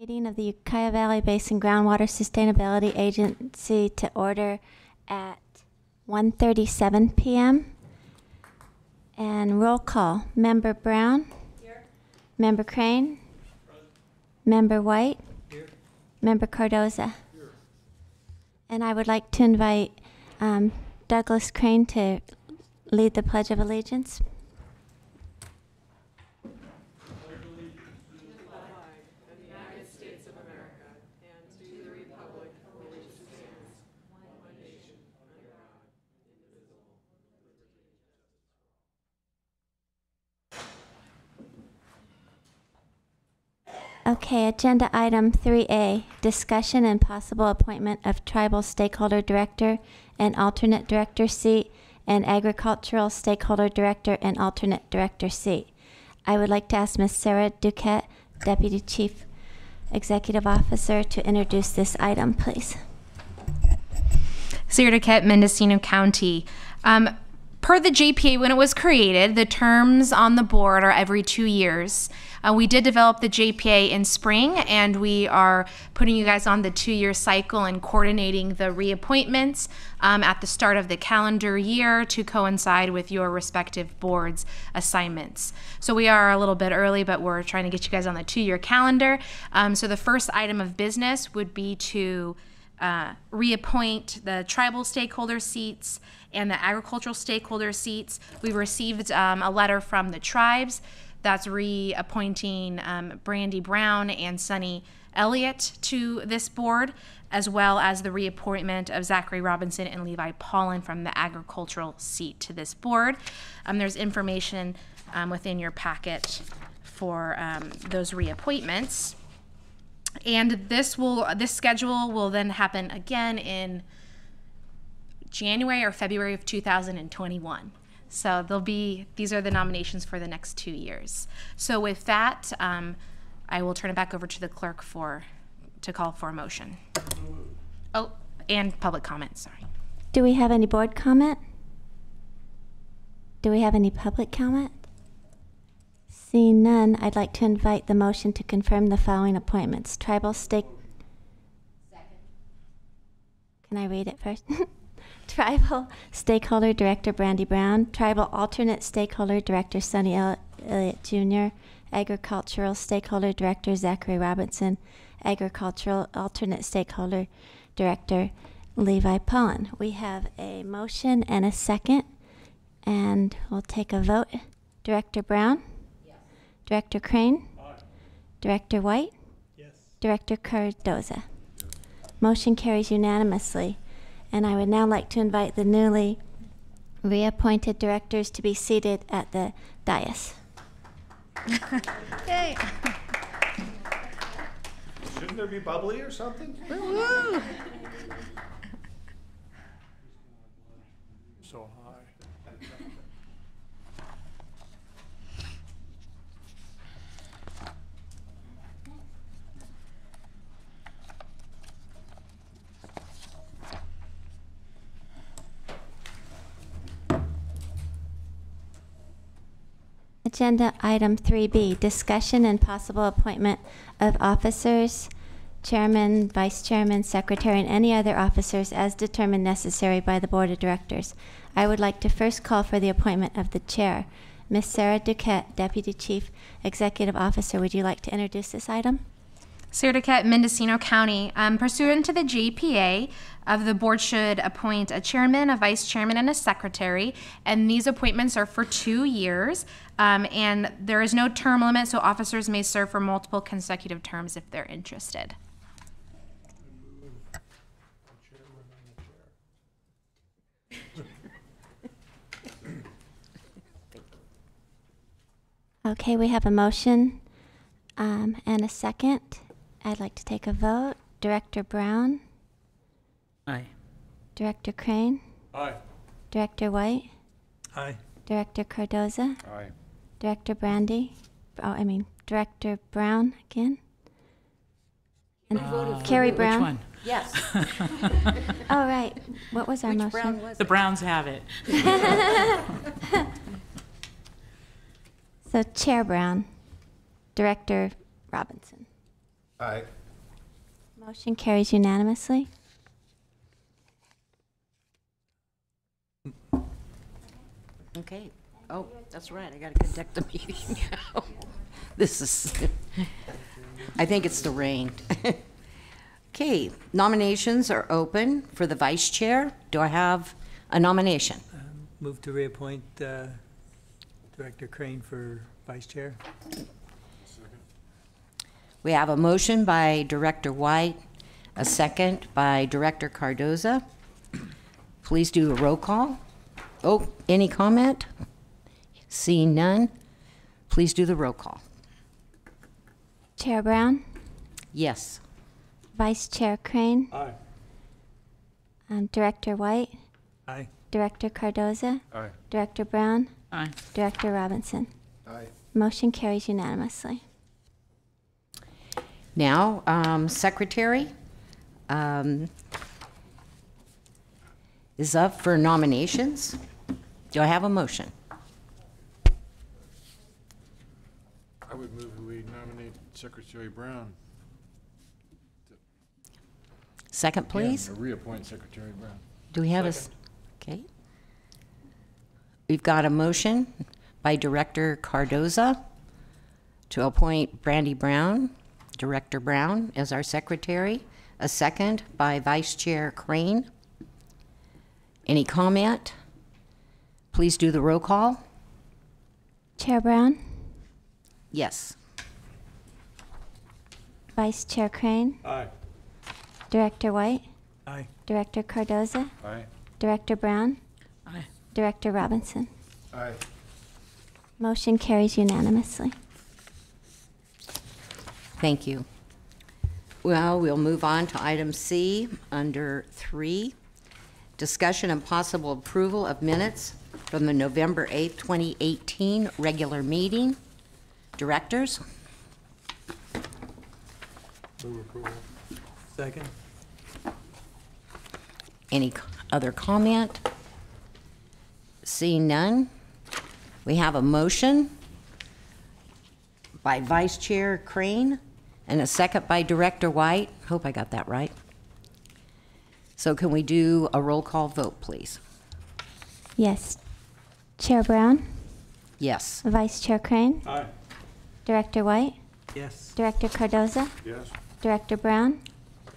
Meeting of the Ukiah Valley Basin Groundwater Sustainability Agency to order at 1:37 p.m. And roll call. Member Brown? Here. Member Crane? Present. Member White? Here. Member Cardoza? Here. And I would like to invite Douglas Crane to lead the Pledge of Allegiance. Okay, agenda item 3A, discussion and possible appointment of tribal stakeholder director and alternate director seat and agricultural stakeholder director and alternate director seat. I would like to ask Ms. Sarah Duquette, Deputy Chief Executive Officer, to introduce this item, please. Sarah Duquette, Mendocino County. Per the JPA, when it was created, the terms on the board are every 2 years. We did develop the JPA in spring, and we are putting you guys on the 2-year cycle and coordinating the reappointments at the start of the calendar year to coincide with your respective boards' assignments. So we are a little bit early, but we're trying to get you guys on the 2-year calendar. So the first item of business would be to reappoint the tribal stakeholder seats and the agricultural stakeholder seats. We received a letter from the tribes that's reappointing Brandy Brown and Sunny Elliott to this board, as well as the reappointment of Zachary Robinson and Levi Paulin from the agricultural seat to this board. There's information within your packet for those reappointments. And this schedule will then happen again in January or February of 2021. So these are the nominations for the next 2 years. So with that, I will turn it back over to the clerk to call for a motion. Oh, and public comment, sorry. Do we have any board comment? Do we have any public comment? Seeing none, I'd like to invite the motion to confirm the following appointments. Tribal stake... Second. Can I read it first? Tribal Stakeholder Director Brandy Brown, Tribal Alternate Stakeholder Director Sunny Elliott Jr., Agricultural Stakeholder Director Zachary Robinson, Agricultural Alternate Stakeholder Director Levi Paulin. We have a motion and a second, and we'll take a vote. Director Brown? Yes. Director Crane? Aye. Director White? Yes. Director Cardoza? Yes. Motion carries unanimously. And I would now like to invite the newly reappointed directors to be seated at the dais. Yay. Shouldn't there be bubbly or something? Woo-woo. So high. Agenda item 3B, discussion and possible appointment of officers, chairman, vice chairman, secretary, and any other officers as determined necessary by the board of directors. I would like to first call for the appointment of the chair. Ms. Sarah Duquette, Deputy Chief Executive Officer, would you like to introduce this item? Sarah Duquette, Mendocino County. Pursuant to the JPA, the board should appoint a chairman, a vice chairman, and a secretary, and these appointments are for 2 years, and there is no term limit, so officers may serve for multiple consecutive terms if they're interested. Okay, we have a motion and a second. I'd like to take a vote. Director Brown? Aye. Director Crane? Aye. Director White? Aye. Director Cardoza? Aye. Director Director Brown again? And Carrie Brown? Which one? Yes. Oh, right. What was our Which motion? Brown was The it? Browns have it. So Chair Brown, Director Robinson. Aye. Motion carries unanimously. Okay. Oh, that's right. I got to conduct the meeting now. This is, I think it's the rain. Okay, nominations are open for the vice chair. Do I have a nomination? Move to reappoint Director Crane for vice chair. We have a motion by Director White, a second by Director Cardoza. Please do a roll call. Oh, any comment? Seeing none, please do the roll call. Chair Brown, Yes. Vice Chair Crane, Aye. Director White, Aye. Director Cardoza, Aye. Director Brown, Aye. Director Robinson. Aye. Motion carries unanimously. Now, secretary is up for nominations. Do I have a motion? I would move that we nominate Secretary Brown. Second, please. Yeah, or reappoint Secretary Brown. Do we have okay. We've got a motion by Director Cardoza to appoint Brandy Brown, Director Brown, as our secretary. A second by Vice Chair Crane. Any comment? Please do the roll call. Chair Brown, Yes. Vice Chair Crane, Aye. Director White, Aye. Director Cardoza, Aye. Director Brown, Aye. Director Robinson. Aye. Motion carries unanimously. Thank you. Well, we'll move on to item C under 3. Discussion and possible approval of minutes from the November 8th, 2018 regular meeting. Directors? Move approval. Second. Any other comment? Seeing none, we have a motion by Vice Chair Crane and a second by Director White. Hope I got that right. So can we do a roll call vote, please? Yes. Chair Brown, Yes. Vice Chair Crane, Aye. Director White, Yes. Director Cardoza, Yes. Director Brown,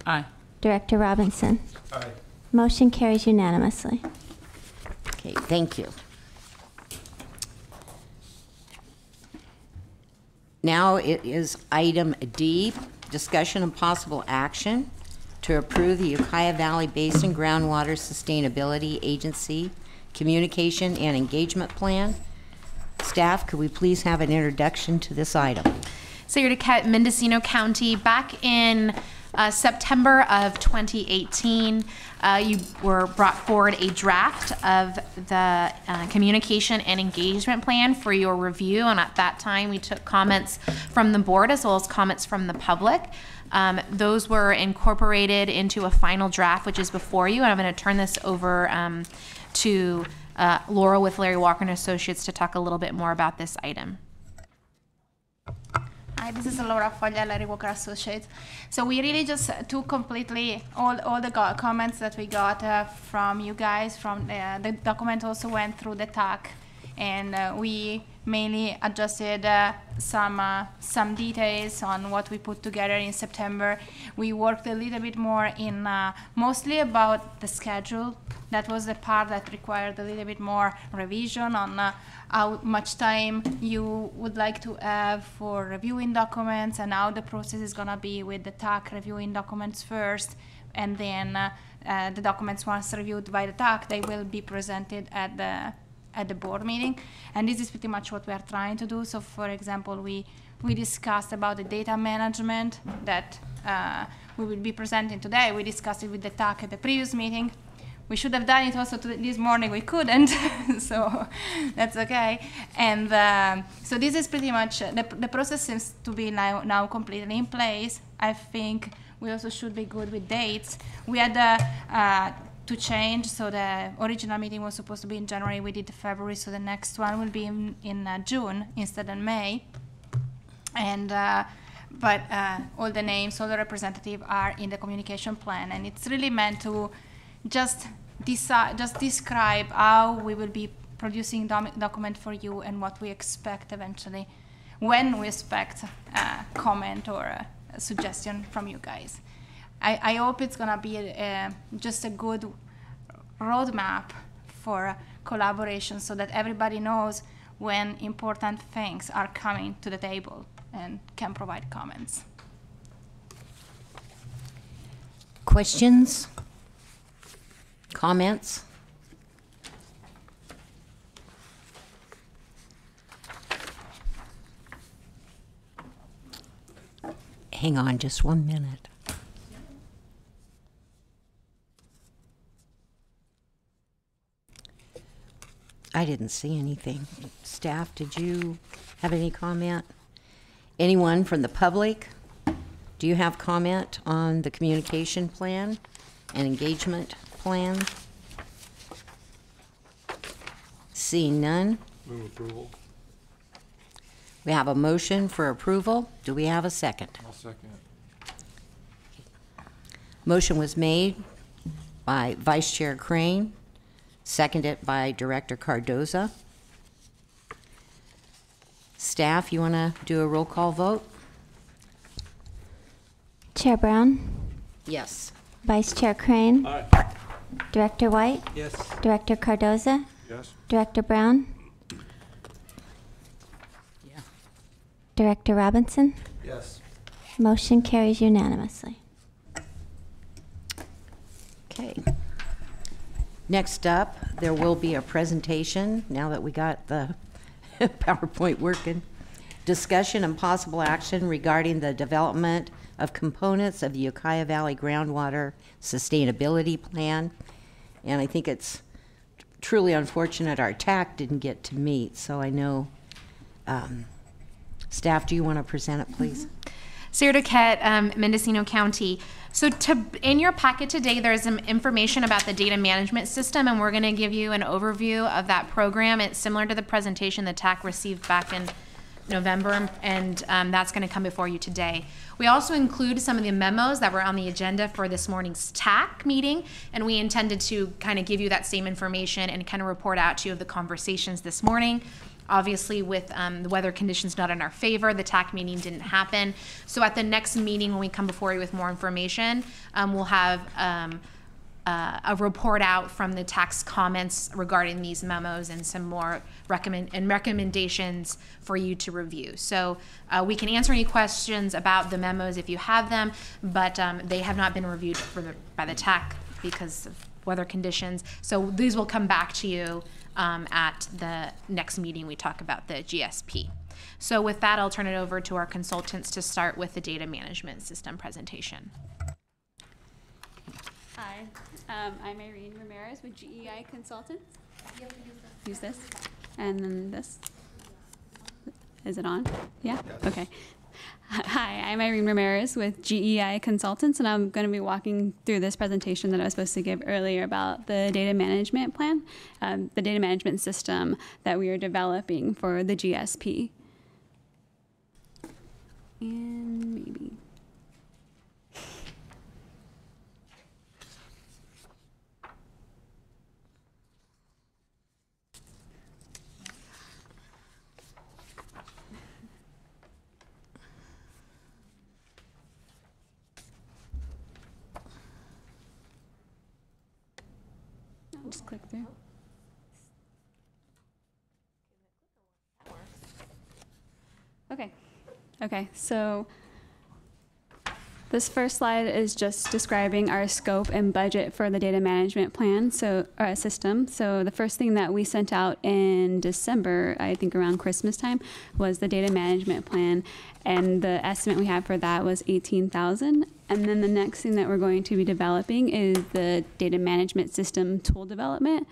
Aye. Director Robinson. Aye. Motion carries unanimously. Okay, thank you. Now it is item D, discussion and possible action to approve the Ukiah Valley Basin Groundwater Sustainability Agency Communication and Engagement Plan. Staff, could we please have an introduction to this item? So you're to Mendocino County back in September of 2018. You were brought forward a draft of the communication and engagement plan for your review, and at that time we took comments from the board as well as comments from the public. Those were incorporated into a final draft, which is before you, and I'm going to turn this over to Laurel with Larry Walker and Associates to talk a little bit more about this item. Hi, this is Laura Foglia, Larry Walker Associates. So we really just took completely all the comments that we got from you guys. From the document also went through the TAC, and we mainly adjusted some details on what we put together in September. We worked a little bit more in mostly about the schedule. That was the part that required a little bit more revision on how much time you would like to have for reviewing documents and how the process is going to be with the TAC reviewing documents first, and then the documents, once reviewed by the TAC, they will be presented at the board meeting. And this is pretty much what we are trying to do. So for example, we discussed about the data management that we will be presenting today. We discussed it with the TAC at the previous meeting. We should have done it also this morning. We couldn't, so that's okay. And so this is pretty much, the process seems to be now completely in place. I think we also should be good with dates. We had to change, so the original meeting was supposed to be in January. We did February, so the next one will be in June instead of May. And but all the names, all the representatives are in the communication plan, and it's really meant to just describe how we will be producing document for you and what we expect eventually, when we expect a comment or a suggestion from you guys. I hope it's gonna be just a good roadmap for collaboration so that everybody knows when important things are coming to the table and can provide comments. Questions? Comments? Hang on just 1 minute. I didn't see anything. Staff, did you have any comment? Anyone from the public? Do you have comment on the communication plan and engagement plan? Seeing none, Move approval. we have a motion for approval. Do we have a second? I'll second it. Motion was made by Vice Chair Crane, seconded by Director Cardoza. Staff, you want to do a roll call vote? Chair Brown, Yes. Vice Chair Crane, Aye. Director White, Yes. Director Cardoza, Yes? Director Brown, Yeah. Director Robinson. Yes. Motion carries unanimously. Okay. Next up, there will be a presentation, now that we got the PowerPoint working. Discussion and possible action regarding the development of components of the Ukiah Valley Groundwater Sustainability Plan. And I think it's truly unfortunate our TAC didn't get to meet, so I know, staff, do you want to present it, please? Sarah Duquette, Mendocino County. So in your packet today, there's some information about the data management system, and we're going to give you an overview of that program. It's similar to the presentation the TAC received back in November, and that's going to come before you today. We also include some of the memos that were on the agenda for this morning's TAC meeting, and we intended to kind of give you that same information and kind of report out to you of the conversations this morning. Obviously, with the weather conditions not in our favor, the TAC meeting didn't happen. So at the next meeting, when we come before you with more information, we'll have a report out from the TAC's comments regarding these memos and some more recommendations for you to review. So we can answer any questions about the memos if you have them, but they have not been reviewed by the TAC because of weather conditions. So these will come back to you at the next meeting we talk about the GSP. So with that, I'll turn it over to our consultants to start with the data management system presentation. Hi, I'm Irene Ramirez with GEI Consultants. Use this. And then this. Is it on? Yeah? Okay. Hi, I'm Irene Ramirez with GEI Consultants, and I'm going to be walking through this presentation that I was supposed to give earlier about the data management plan, the data management system that we are developing for the GSP. And maybe... I'll just click through. Okay, so this first slide is just describing our scope and budget for the data management plan, system. So the first thing that we sent out in December, I think around Christmas time, was the data management plan, and the estimate we have for that was $18,000. And then the next thing that we're going to be developing is the data management system tool development,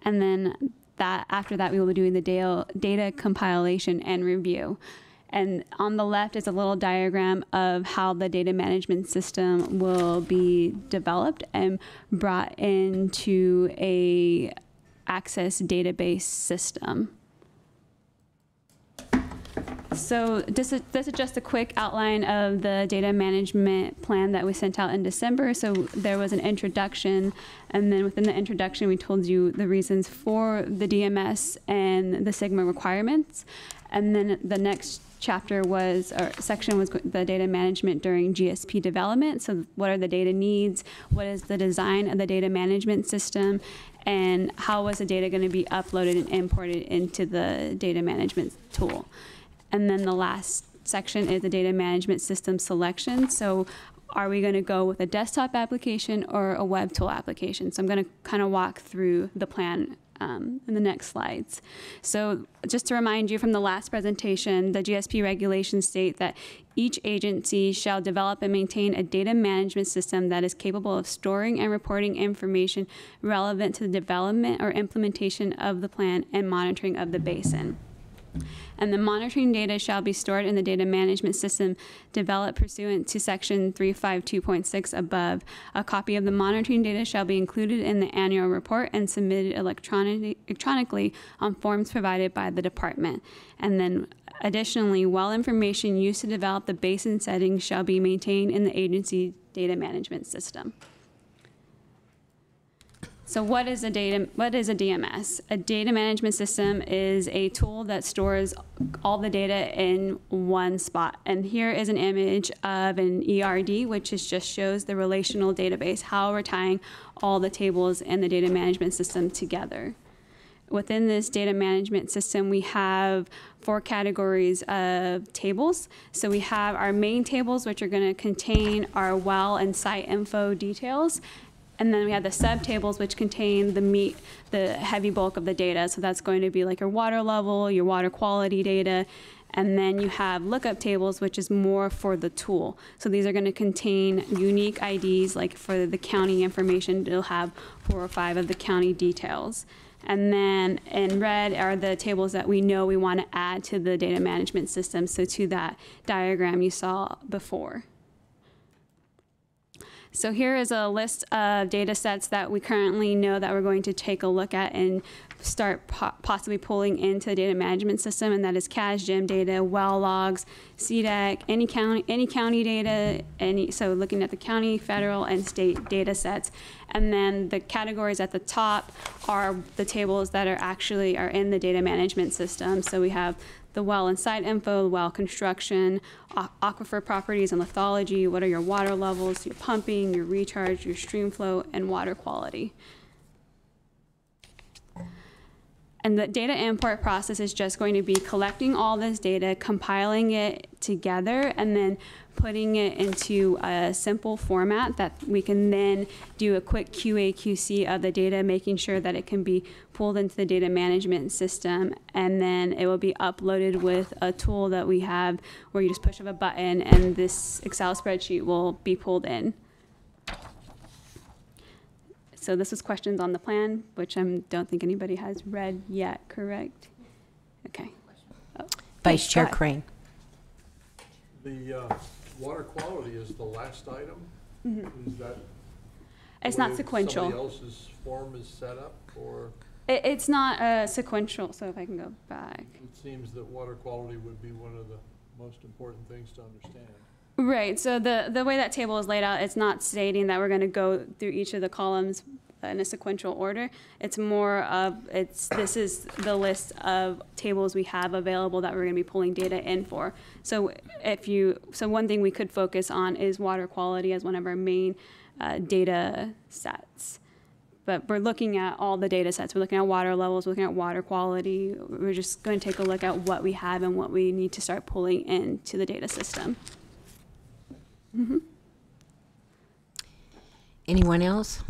and then after that we will be doing the data compilation and review. And on the left is a little diagram of how the data management system will be developed and brought into a Access database system. So this is just a quick outline of the data management plan that we sent out in December. So there was an introduction, and then within the introduction, we told you the reasons for the DMS and the Sigma requirements. And then the next chapter was, or section was the data management during GSP development. So what are the data needs? What is the design of the data management system? And how was the data going to be uploaded and imported into the data management tool? And then the last section is the data management system selection. So are we going to go with a desktop application or a web tool application? So I'm going to kind of walk through the plan in the next slides. So just to remind you from the last presentation, the GSP regulations state that each agency shall develop and maintain a data management system that is capable of storing and reporting information relevant to the development or implementation of the plan and monitoring of the basin. And the monitoring data shall be stored in the data management system developed pursuant to section 352.6 above. A copy of the monitoring data shall be included in the annual report and submitted electronically on forms provided by the department. And then additionally, well information used to develop the basin settings shall be maintained in the agency data management system. So what is a DMS? A data management system is a tool that stores all the data in one spot. And here is an image of an ERD, which just shows the relational database, how we're tying all the tables in the data management system together. Within this data management system, we have 4 categories of tables. So we have our main tables, which are going to contain our well and site info details. And then we have the subtables, which contain the heavy bulk of the data. So that's going to be like your water level, your water quality data. And then you have lookup tables, which is more for the tool. So these are going to contain unique IDs, like for the county information, it'll have 4 or 5 of the county details. And then in red are the tables that we know we want to add to the data management system. So to that diagram you saw before. So here is a list of data sets that we currently know that we're going to take a look at and start possibly pulling into the data management system, and that is CASGIM data, well logs, CDEC, any county data, so looking at the county, federal, and state data sets. And then the categories at the top are the tables that are in the data management system. So we have the well and site info, well construction, aquifer properties and lithology, what are your water levels, your pumping, your recharge, your stream flow, and water quality. And the data import process is just going to be collecting all this data, compiling it together, and then putting it into a simple format that we can then do a quick QA/QC of the data, making sure that it can be pulled into the data management system, and then it will be uploaded with a tool that we have where you just push of a button and this Excel spreadsheet will be pulled in. So this was questions on the plan, which I don't think anybody has read yet, correct? Okay. Oh. Vice Chair Crane. The water quality is the last item? Mm-hmm. Is that it's the way not sequential. Somebody else's form is set up, or? It's not sequential, so if I can go back. It seems that water quality would be one of the most important things to understand. Right, so the way that table is laid out, it's not stating that we're going to go through each of the columns in a sequential order. It's more of, this is the list of tables we have available that we're going to be pulling data in for. So one thing we could focus on is water quality as one of our main data sets. But we're looking at all the data sets. We're looking at water levels, we're looking at water quality. We're just going to take a look at what we have and what we need to start pulling into the data system. Mm-hmm. Anyone else?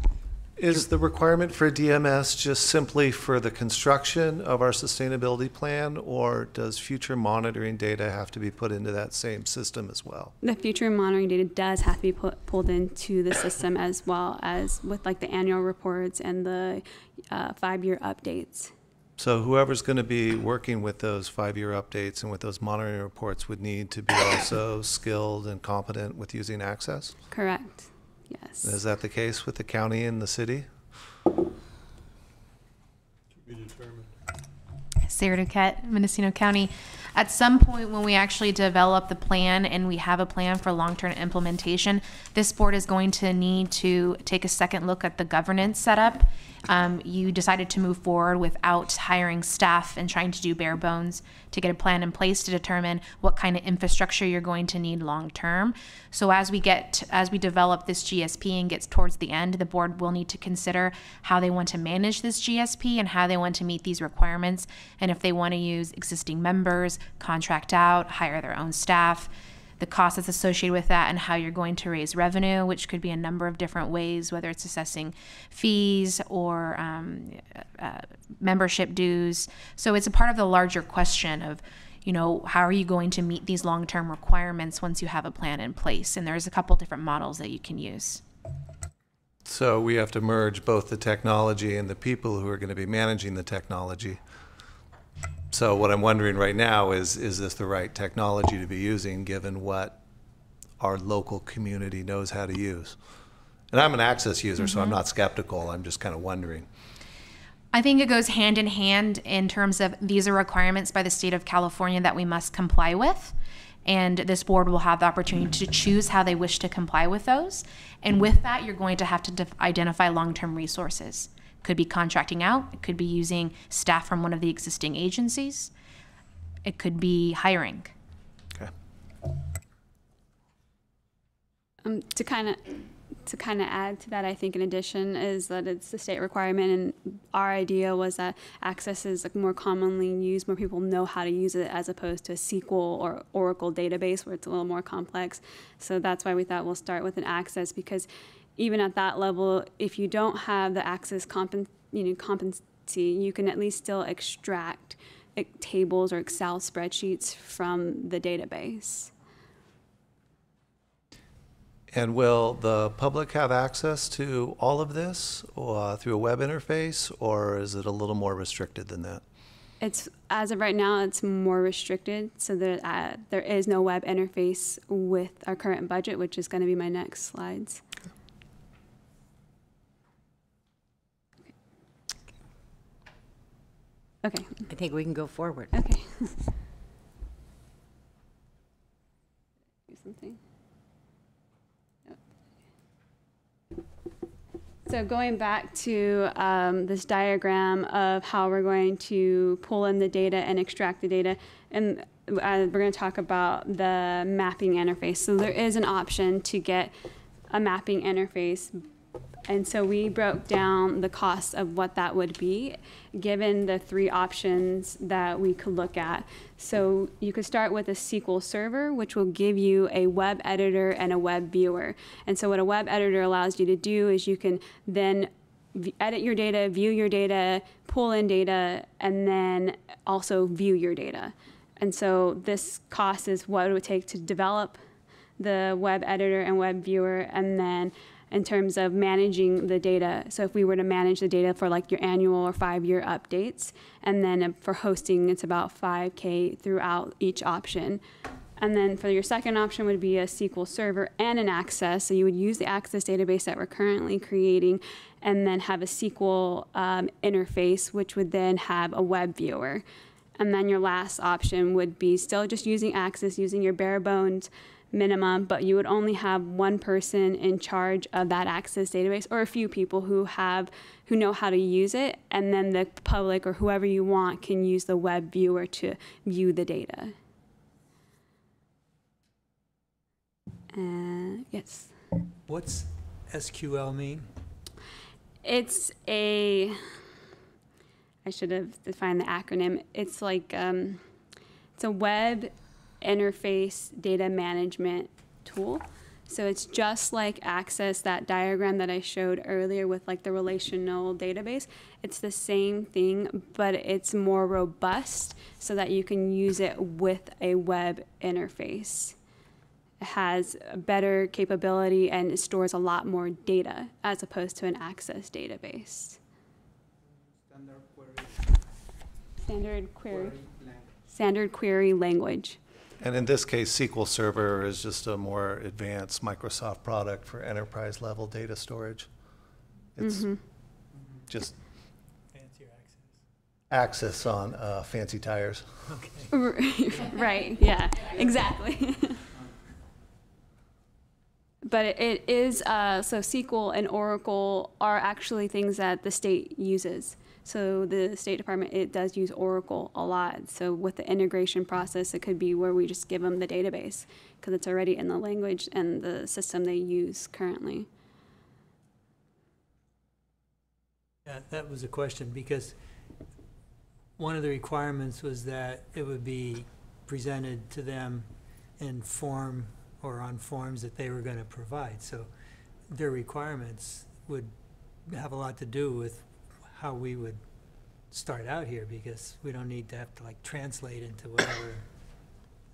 Is the requirement for DMS just simply for the construction of our sustainability plan, or does future monitoring data have to be put into that same system as well? The future monitoring data does have to be pulled into the system, as well as with like the annual reports and the 5-year updates. So whoever's going to be working with those 5-year updates and with those monitoring reports would need to be also skilled and competent with using Access? Correct. Yes. Is that the case with the county and the city? To be determined. Sarah Duquette, Mendocino County. At some point when we actually develop the plan and we have a plan for long-term implementation, this board is going to need to take a second look at the governance setup. You decided to move forward without hiring staff and trying to do bare bones to get a plan in place to determine what kind of infrastructure you're going to need long-term. So as we develop this GSP and gets towards the end, the board will need to consider how they want to manage this GSP and how they want to meet these requirements, and if they want to use existing members, contract out, hire their own staff, the cost that's associated with that, and how you're going to raise revenue, which could be a number of different ways, whether it's assessing fees or membership dues. So it's a part of the larger question of, you know, how are you going to meet these long-term requirements once you have a plan in place? And there's a couple different models that you can use. So we have to merge both the technology and the people who are going to be managing the technology. So what I'm wondering right now is this the right technology to be using given what our local community knows how to use? And I'm an Access user, so I'm not skeptical. I'm just kind of wondering. I think it goes hand in hand in terms of these are requirements by the state of California that we must comply with. And this board will have the opportunity to choose how they wish to comply with those. And with that, you're going to have to identify long-term resources. Could be contracting out, it could be using staff from one of the existing agencies, it could be hiring. Okay. To kind of add to that, I think in addition is that it's the state requirement, and our idea was that Access is like more commonly used, more people know how to use it as opposed to a SQL or Oracle database where it's a little more complex. So that's why we thought we'll start with an Access, because even at that level, if you don't have the Access competency, you can at least still extract tables or Excel spreadsheets from the database. And will the public have access to all of this through a web interface, or is it a little more restricted than that? It's, as of right now, it's more restricted, so that there is no web interface with our current budget, which is going to be my next slides. Okay. I think we can go forward. Okay. Do something. So going back to this diagram of how we're going to pull in the data and extract the data, and we're going to talk about the mapping interface. So there is an option to get a mapping interface, and so we broke down the cost of what that would be given the three options that we could look at. So you could start with a SQL server, which will give you a web editor and a web viewer. And so what a web editor allows you to do is you can then edit your data, view your data, pull in data, and then also view your data. And so this cost is what it would take to develop the web editor and web viewer, and then in terms of managing the data. So if we were to manage the data for like your annual or 5-year updates, and then for hosting, it's about $5K throughout each option. And then for your second option would be a SQL server and an Access. So you would use the Access database that we're currently creating, and then have a SQL interface, which would then have a web viewer. And then your last option would be still just using Access, using your bare bones minimum, but you would only have one person in charge of that Access database, or a few people who know how to use it, and then the public or whoever you want can use the web viewer to view the data. Yes. What's SQL mean? It's I should have defined the acronym. It's like it's a web interface data management tool. So it's just like Access, that diagram that I showed earlier with like the relational database. It's the same thing, but it's more robust so that you can use it with a web interface. It has a better capability and it stores a lot more data as opposed to an Access database. Standard query language. And in this case, SQL Server is just a more advanced Microsoft product for enterprise level data storage. It's just Fancier Access. access on fancy tires. Right, yeah, exactly. But it is, so SQL and Oracle are actually things that the state uses. So the State Department, it does use Oracle a lot. So with the integration process, it could be where we just give them the database because it's already in the language and the system they use currently. Yeah, that was a question because one of the requirements was that it would be presented to them in form or on forms that they were going to provide. So their requirements would have a lot to do with how we would start out here because we don't need to have to like translate into whatever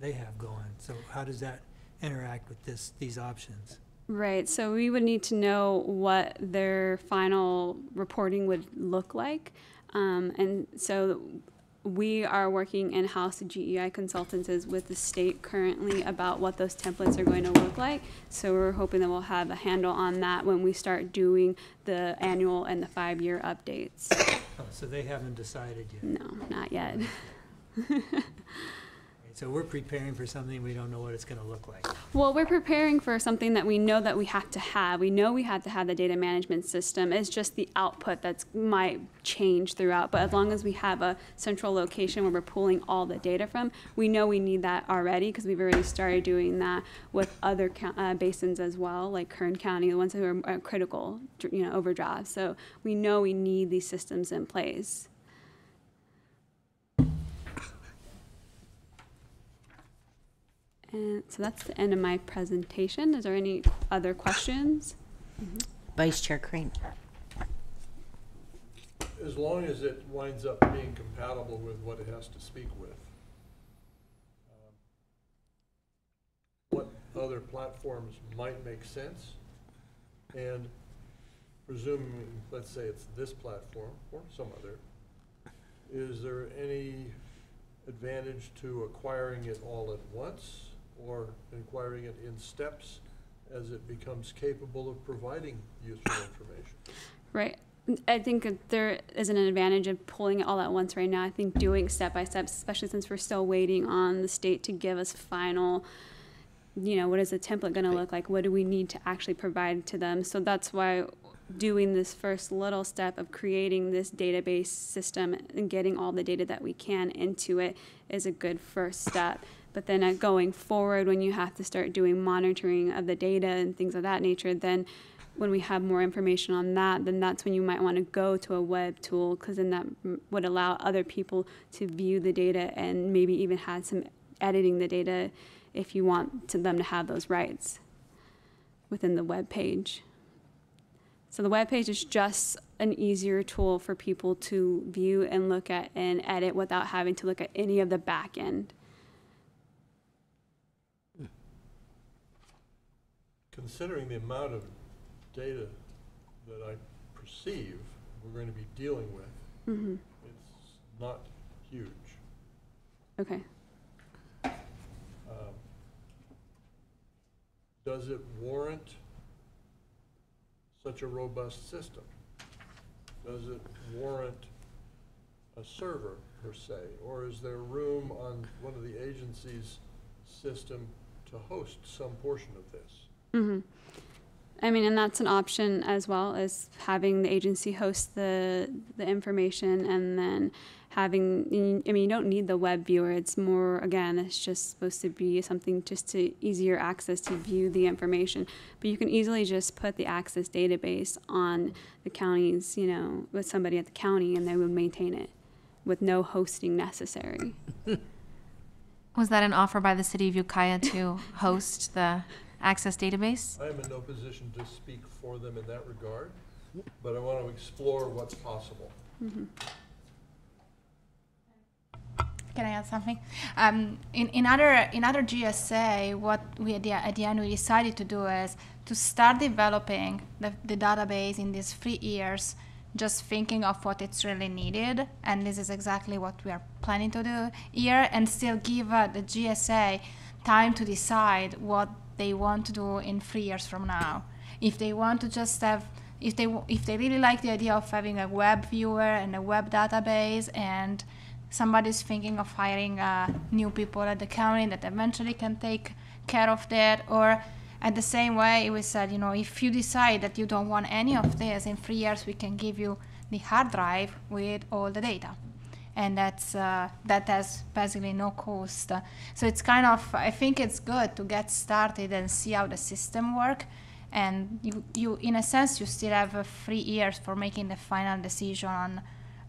they have going. So how does that interact with these options? Right, so we would need to know what their final reporting would look like. And so we are working in-house, the GEI consultants is with the state currently about what those templates are going to look like. So we're hoping that we'll have a handle on that when we start doing the annual and the 5-year updates. Oh, so they haven't decided yet. No, not yet. So we're preparing for something we don't know what it's going to look like. Well, we're preparing for something that we know that we have to have. We know we have to have the data management system. It's just the output that might change throughout. But as long as we have a central location where we're pulling all the data from, we know we need that already because we've already started doing that with other basins as well, like Kern County, the ones who are critical, overdraft. So we know we need these systems in place. And so that's the end of my presentation. Is there any other questions? Vice Chair Crane. As long as it winds up being compatible with what it has to speak with, what other platforms might make sense? And presuming, let's say it's this platform or some other, is there any advantage to acquiring it all at once or acquiring it in steps as it becomes capable of providing useful information? Right. I think that there isn't an advantage of pulling it all at once right now. I think doing step by step, especially since we're still waiting on the state to give us final, what is the template going to look like? What do we need to actually provide to them? So that's why doing this first little step of creating this database system and getting all the data that we can into it is a good first step. But then going forward, when you have to start doing monitoring of the data and things of that nature, then when we have more information on that, then that's when you might want to go to a web tool because then that would allow other people to view the data and maybe even have some editing the data if you want them to have those rights within the web page. So the web page is just an easier tool for people to view and look at and edit without having to look at any of the back end. Considering the amount of data that I perceive we're going to be dealing with, it's not huge. Okay. Does it warrant such a robust system? Does it warrant a server per se, or is there room on one of the agency's system to host some portion of this? I mean, and that's an option as well as having the agency host the information and then having, you don't need the web viewer. It's more, again, it's just supposed to be something just to easier access to view the information. But you can easily just put the access database on the counties, with somebody at the county and they would maintain it with no hosting necessary. Was that an offer by the city of Ukiah to host the access database? I am in no position to speak for them in that regard, but I want to explore what's possible. Can I add something? In other GSA, what we at the end we decided to do is to start developing the database in these 3 years, just thinking of what it's really needed, and this is exactly what we are planning to do here, and still give the GSA time to decide what they want to do in 3 years from now. If they want to just have, if they really like the idea of having a web viewer and a web database, and somebody's thinking of hiring new people at the county that eventually can take care of that, or at the same way we said, if you decide that you don't want any of this, in 3 years we can give you the hard drive with all the data, and that has basically no cost. So it's kind of, I think it's good to get started and see how the system works. And you in a sense, you still have 3 years for making the final decision on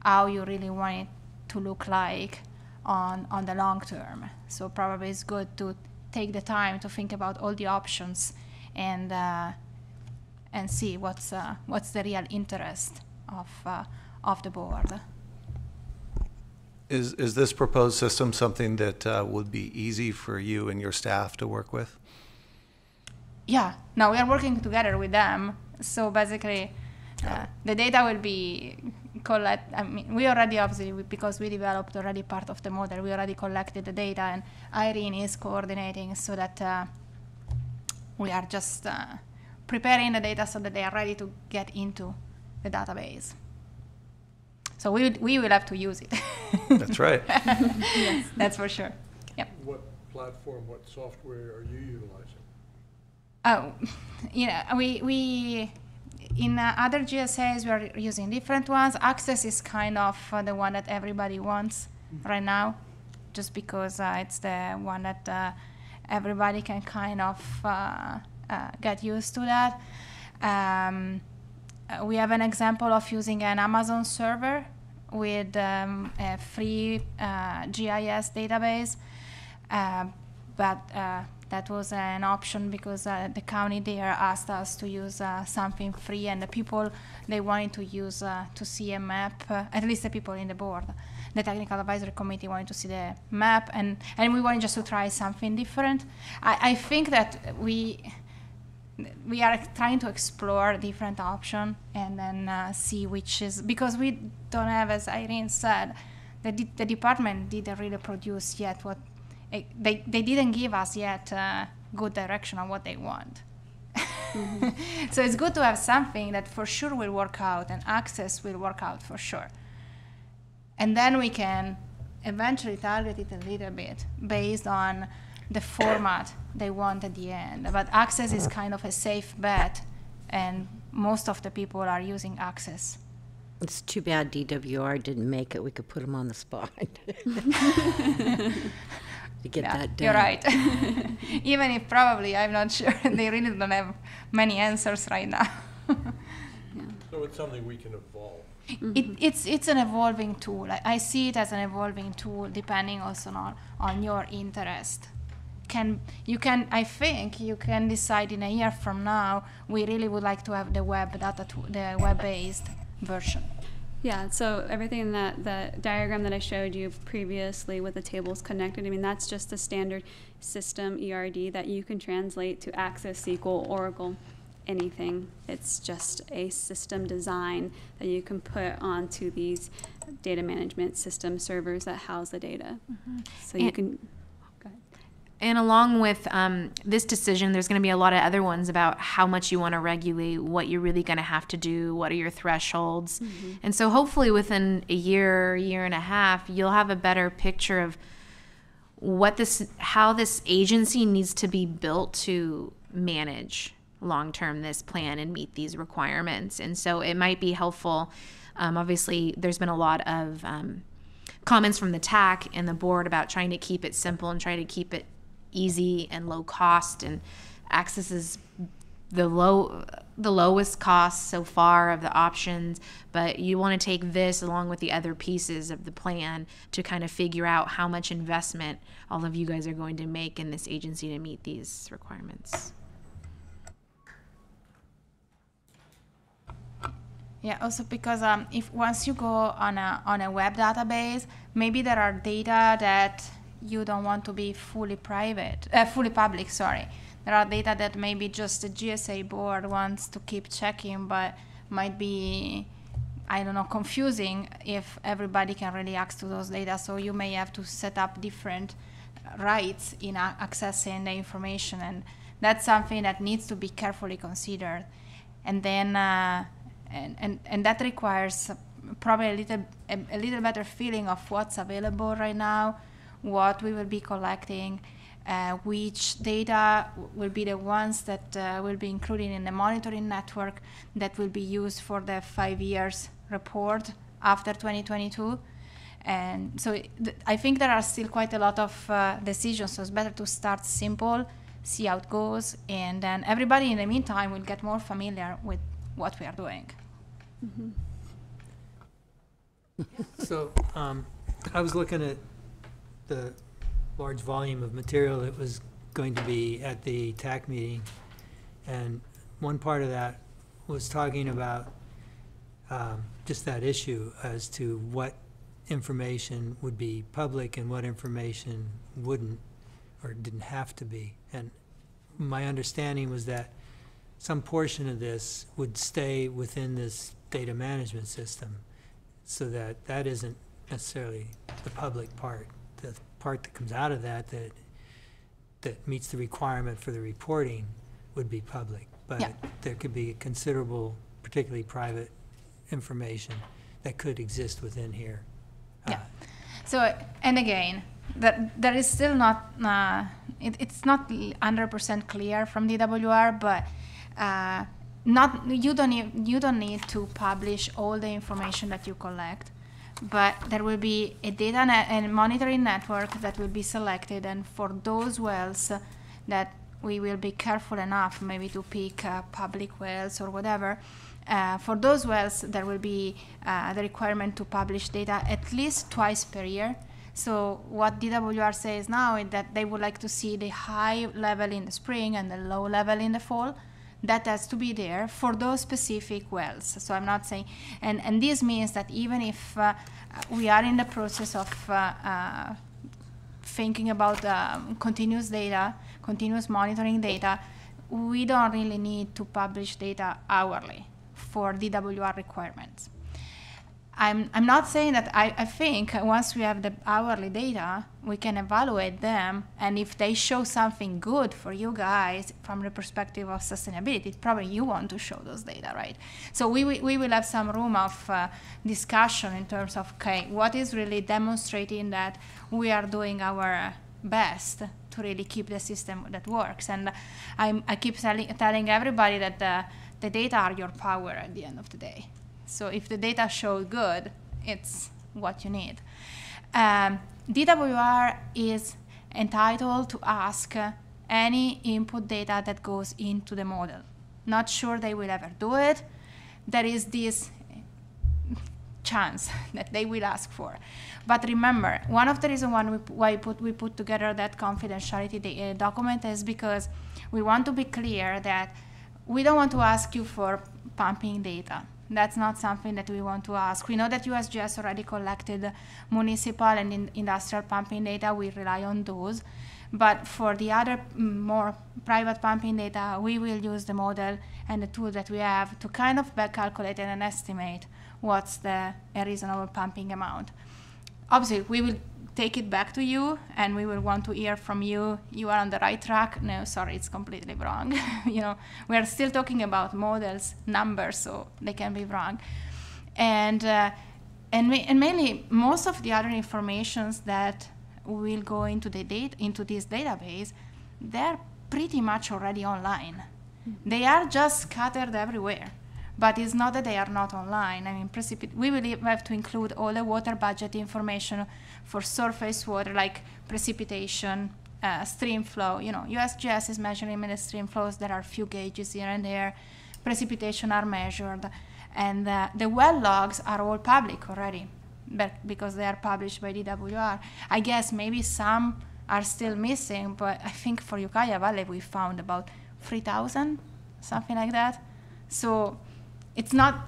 how you really want it to look like on the long term. So probably it's good to take the time to think about all the options and see what's the real interest of the board. Is this proposed system something that would be easy for you and your staff to work with? Yeah, no, we are working together with them. So basically, the data will be we already, obviously, because we developed already part of the model, we already collected the data, and Irene is coordinating so that we are just preparing the data so that they are ready to get into the database. So we will have to use it. That's right. Yes, that's for sure. Yep. What platform, what software are you utilizing? Oh, we in other GSAs we are using different ones. Access is kind of the one that everybody wants right now, just because it's the one that everybody can kind of get used to that. We have an example of using an Amazon server with a free GIS database, but that was an option because the county there asked us to use something free, and the people, they wanted to use to see a map, at least the people in the board. The technical advisory committee wanted to see the map, and we wanted just to try something different. I think that we are trying to explore different options and then see which is, because we don't have, as Irene said, the department didn't really produce yet what they didn't give us yet good direction on what they want. Mm-hmm. So it's good to have something that for sure will work out, and access will work out for sure. And then we can eventually target it a little bit based on the format they want at the end. But access is kind of a safe bet, and most of the people are using access. It's too bad DWR didn't make it. We could put them on the spot. To get that done. You're right. Even if probably, I'm not sure, they really don't have many answers right now. So it's something we can evolve. Mm-hmm. It's an evolving tool. I see it as an evolving tool, depending also on your interest. I think you can decide in a year from now, we really would like to have the web data tool, the web-based version. Yeah, so everything in the diagram that I showed you previously with the tables connected, I mean, that's just a standard system ERD that you can translate to Access, SQL, Oracle, anything. It's just a system design that you can put onto these data management system servers that house the data. Mm-hmm. So you can... And along with this decision, there's going to be a lot of other ones about how much you want to regulate, what you're really going to have to do, what are your thresholds. Mm-hmm. And so hopefully within a year and a half, you'll have a better picture of how this agency needs to be built to manage long-term this plan and meet these requirements. And so it might be helpful. Obviously, there's been a lot of comments from the TAC and the board about trying to keep it simple and try to keep it easy and low cost, and access is the lowest cost so far of the options, but you want to take this along with the other pieces of the plan to kind of figure out how much investment all of you guys are going to make in this agency to meet these requirements. Yeah, also because if once you go on a web database, maybe there are data that you don't want to be fully public, sorry. There are data that maybe just the GSA board wants to keep checking, but might be, I don't know, confusing if everybody can really access to those data. So you may have to set up different rights in accessing the information, and that's something that needs to be carefully considered. And then and that requires probably a little better feeling of what's available right now, what we will be collecting, which data will be the ones that will be included in the monitoring network that will be used for the 5 years report after 2022. And so I think there are still quite a lot of decisions, so it's better to start simple, see how it goes, and then everybody in the meantime will get more familiar with what we are doing. Mm-hmm. So I was looking at the large volume of material that was going to be at the TAC meeting, and one part of that was talking about just that issue as to what information would be public and what information wouldn't or didn't have to be. And my understanding was that some portion of this would stay within this data management system, so that that isn't necessarily the public part. The part that comes out of that that meets the requirement for the reporting would be public. But Yeah. there could be considerable, particularly private information that could exist within here. Yeah. So, and again, that is still not, it's not 100% clear from DWR, but you don't need to publish all the information that you collect, but there will be a data and monitoring network that will be selected, and for those wells that we will be careful enough maybe to pick public wells or whatever, for those wells there will be the requirement to publish data at least twice per year. So what DWR says now is that they would like to see the high level in the spring and the low level in the fall. That has to be there for those specific wells. So I'm not saying, and this means that even if we are in the process of thinking about continuous data, continuous monitoring data, we don't really need to publish data hourly for DWR requirements. I'm not saying that I think once we have the hourly data, we can evaluate them, and if they show something good for you guys from the perspective of sustainability, probably you want to show those data, right? So we will have some room of discussion in terms of, okay, what is really demonstrating that we are doing our best to really keep the system that works. And I keep telling everybody that the data are your power at the end of the day. So if the data show good, it's what you need. DWR is entitled to ask any input data that goes into the model. Not sure they will ever do it. There is this chance that they will ask for. But remember, one of the reasons why we put together that confidentiality document is because we want to be clear that we don't want to ask you for pumping data. That's not something that we want to ask. We know that USGS already collected municipal and industrial pumping data. We rely on those. But for the other more private pumping data, we will use the model and the tool that we have to kind of back calculate and estimate what's a reasonable pumping amount. Obviously, we will take it back to you, and we will want to hear from you. You are on the right track. No, sorry, it's completely wrong. You know, we are still talking about models, numbers, so they can be wrong. And mainly, most of the other informations that will go into into this database, they're pretty much already online. Mm-hmm. They are just scattered everywhere. But it's not that they are not online. I mean, we will have to include all the water budget information for surface water, like precipitation, stream flow. You know, USGS is measuring the stream flows. There are a few gauges here and there. Precipitation are measured. And the well logs are all public already, because they are published by DWR. I guess maybe some are still missing, but I think for Ukiah Valley we found about 3,000, something like that. So it's not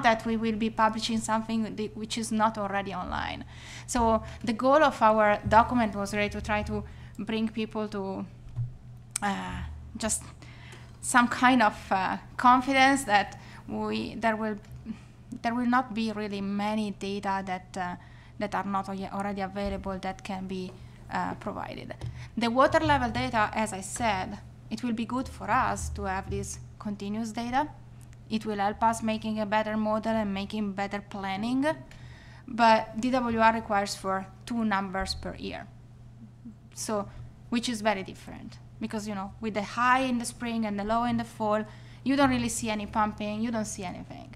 that we will be publishing something which is not already online. So the goal of our document was really to try to bring people to just some kind of confidence that there will not be really many data that are not already available that can be provided. The water level data, as I said, it will be good for us to have this continuous data. It will help us making a better model and making better planning. But DWR requires for 2 numbers per year. So, which is very different. Because, you know, with the high in the spring and the low in the fall, you don't really see any pumping, you don't see anything.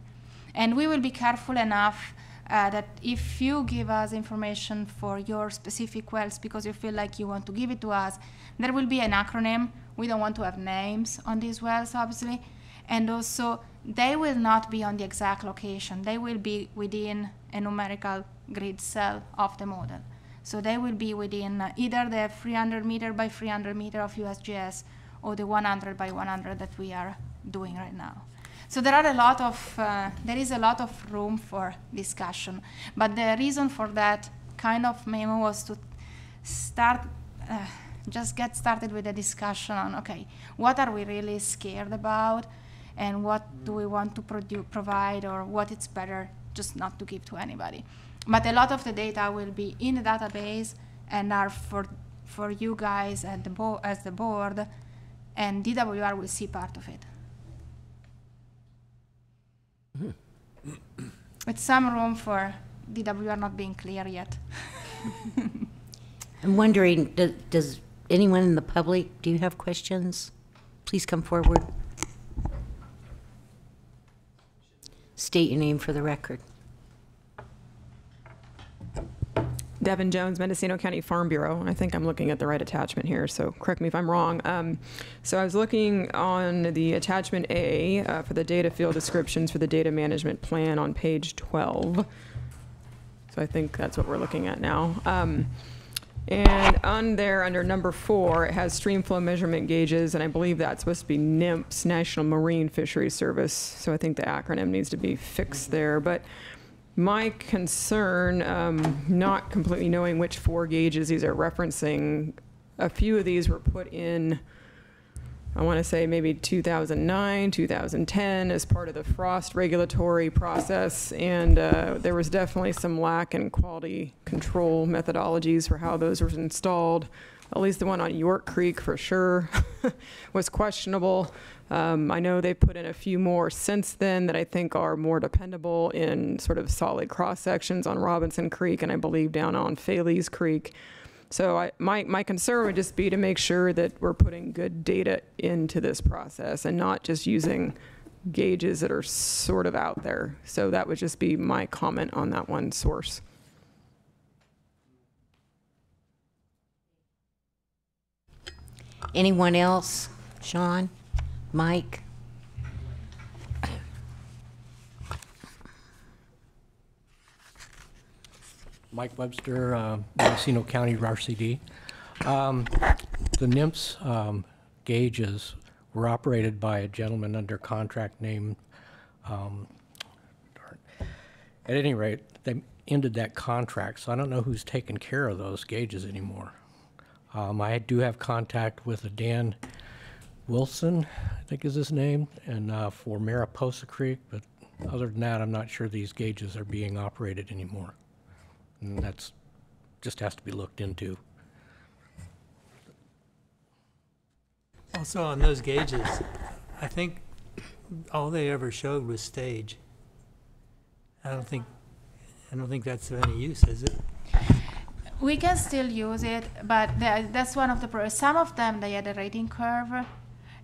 And we will be careful enough that if you give us information for your specific wells because you feel like you want to give it to us, there will be an acronym. We don't want to have names on these wells, obviously. And also, they will not be on the exact location. They will be within a numerical grid cell of the model. So they will be within either the 300 meter by 300 meter of USGS or the 100 by 100 that we are doing right now. So there is a lot of room for discussion. But the reason for that kind of memo was to start, just get started with a discussion on, okay, what are we really scared about and what do we want to provide, or what it's better just not to give to anybody. But a lot of the data will be in the database and are for you guys at as the board, and DWR will see part of it. With some room for DWR not being clear yet. I'm wondering, does anyone in the public, do you have questions? Please come forward. State your name for the record. Devin Jones, Mendocino County Farm Bureau. I think I'm looking at the right attachment here, so correct me if I'm wrong. So I was looking on the attachment A for the data field descriptions for the data management plan on page 12. So I think that's what we're looking at now. And on there, under number 4, it has stream flow measurement gauges, and I believe that's supposed to be NMFS, National Marine Fisheries Service. So I think the acronym needs to be fixed there. But my concern, not completely knowing which 4 gauges these are referencing, a few of these were put in, I want to say maybe 2009, 2010 as part of the frost regulatory process, and there was definitely some lack in quality control methodologies for how those were installed. At least the one on York Creek for sure was questionable. I know they put in a few more since then that I think are more dependable in sort of solid cross sections on Robinson Creek, and I believe down on Faley's Creek. So my concern would just be to make sure that we're putting good data into this process and not just using gauges that are sort of out there. So that would just be my comment on that one source. Anyone else? Sean? Mike? Mike Webster, Mendocino County RCD. The NMFS gauges were operated by a gentleman under contract named, at any rate, they ended that contract, so I don't know who's taking care of those gauges anymore. I do have contact with a Dan Wilson, I think is his name, and for Mariposa Creek, but other than that, I'm not sure these gauges are being operated anymore. And that's just has to be looked into. Also on those gauges, I think all they ever showed was stage. I don't think that's of any use, is it? We can still use it, but that's one of the problems. Some of them, they had a rating curve,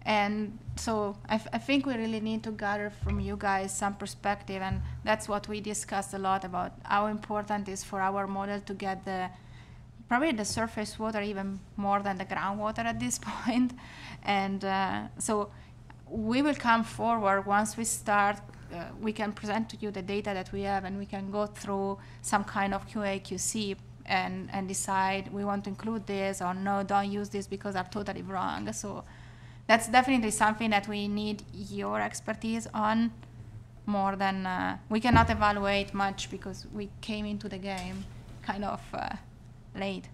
and so I think we really need to gather from you guys some perspective, and that's what we discussed a lot about how important it is for our model to get probably the surface water even more than the groundwater at this point. And so we will come forward once we start. We can present to you the data that we have, and we can go through some kind of QA/QC and decide we want to include this or no, don't use this because they're totally wrong. So that's definitely something that we need your expertise on more than, we cannot evaluate much because we came into the game kind of late.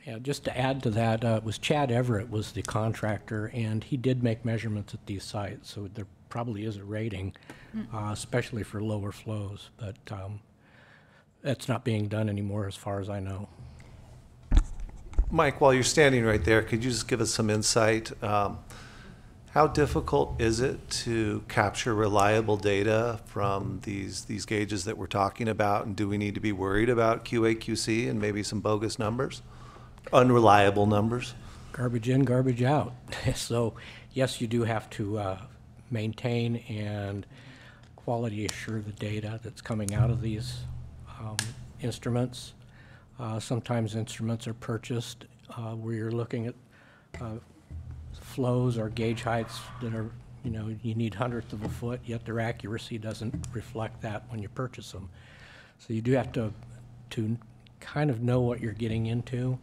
Yeah, just to add to that, it was Chad Everett was the contractor, and he did make measurements at these sites, so there probably is a rating, especially for lower flows, but that's not being done anymore as far as I know. Mike, while you're standing right there, could you just give us some insight? How difficult is it to capture reliable data from these gauges that we're talking about? And do we need to be worried about QA/QC and maybe some bogus numbers, unreliable numbers? Garbage in, garbage out. So yes, you do have to maintain and quality assure the data that's coming out of these instruments. Sometimes instruments are purchased where you're looking at flows or gauge heights that are, you need hundredths of a foot, yet their accuracy doesn't reflect that when you purchase them. So you do have to kind of know what you're getting into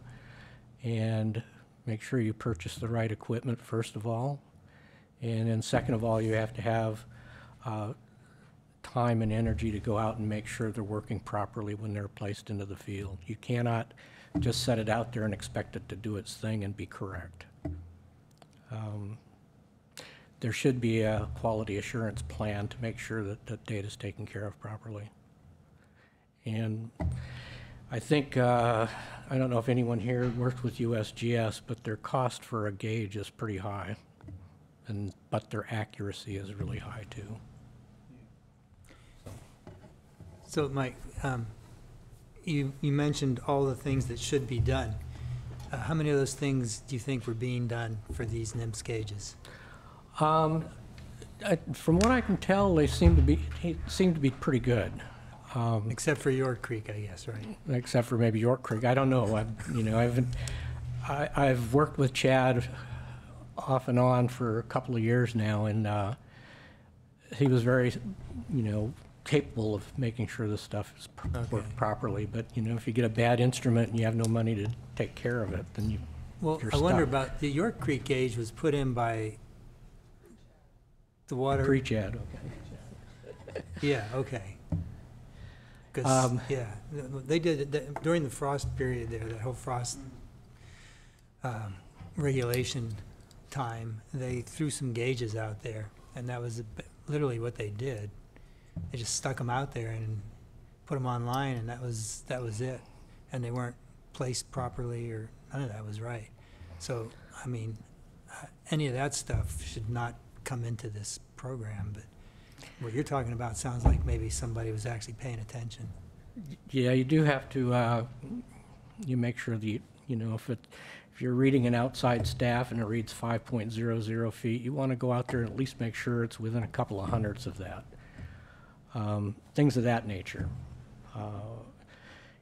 and make sure you purchase the right equipment first of all. And then second of all, you have to have time and energy to go out and make sure they're working properly when they're placed into the field. You cannot just set it out there and expect it to do its thing and be correct. There should be a quality assurance plan to make sure that the data is taken care of properly. And I think, I don't know if anyone here worked with USGS, but their cost for a gauge is pretty high, but their accuracy is really high too. So Mike, you mentioned all the things that should be done. How many of those things do you think were being done for these NIMS gauges? From what I can tell, they seem to be pretty good. Except for York Creek, I guess, right? Except for maybe York Creek. I don't know. I've worked with Chad off and on for a couple of years now, and he was very, capable of making sure this stuff is worked properly. But if you get a bad instrument and you have no money to take care of it, then you're I wonder stuck. about the York Creek gauge was put in by the water. Pre-Chad, okay. Yeah, okay. Because they did it during the frost period there. That whole frost regulation time, they threw some gauges out there, and that was literally what they did. They just stuck them out there and put them online, and that was it. And they weren't placed properly, or none of that was right. So, I mean, any of that stuff should not come into this program. But what you're talking about sounds like maybe somebody was actually paying attention. Yeah, you do have to. You make sure that if you're reading an outside staff and it reads 5.00 feet, you want to go out there and at least make sure it's within a couple of hundredths of that. Things of that nature.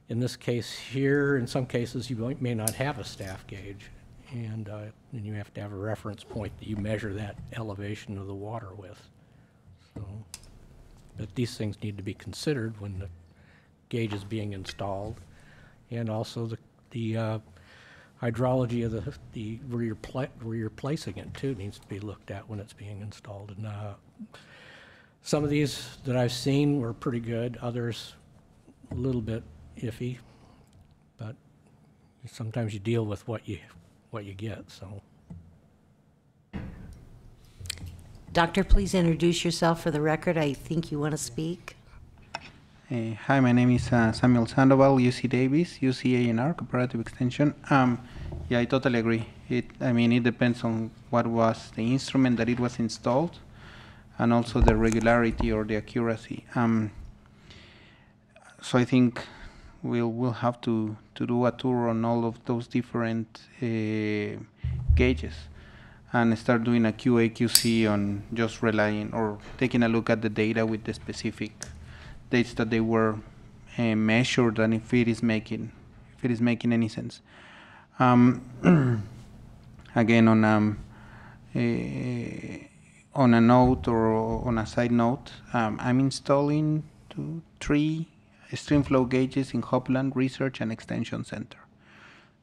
In this case here, in some cases, you may not have a staff gauge, and you have to have a reference point that you measure that elevation of the water with. So, but these things need to be considered when the gauge is being installed, and also the hydrology of where you're placing it too needs to be looked at when it's being installed. And some of these that I've seen were pretty good, others a little bit iffy, but sometimes you deal with what you get. So, Doctor, please introduce yourself for the record. I think you want to speak. Hi, my name is Samuel Sandoval, UC Davis, UC A&R, Cooperative Extension. Yeah, I totally agree. It depends on what was the instrument that it was installed, and also the regularity or the accuracy. So I think we'll have to do a tour on all of those different gauges and start doing a QA/QC on just relying or taking a look at the data with the specific dates that they were measured, and if it is making any sense. Again, on a note or on a side note, I'm installing 3 streamflow gauges in Hopland Research and Extension Center,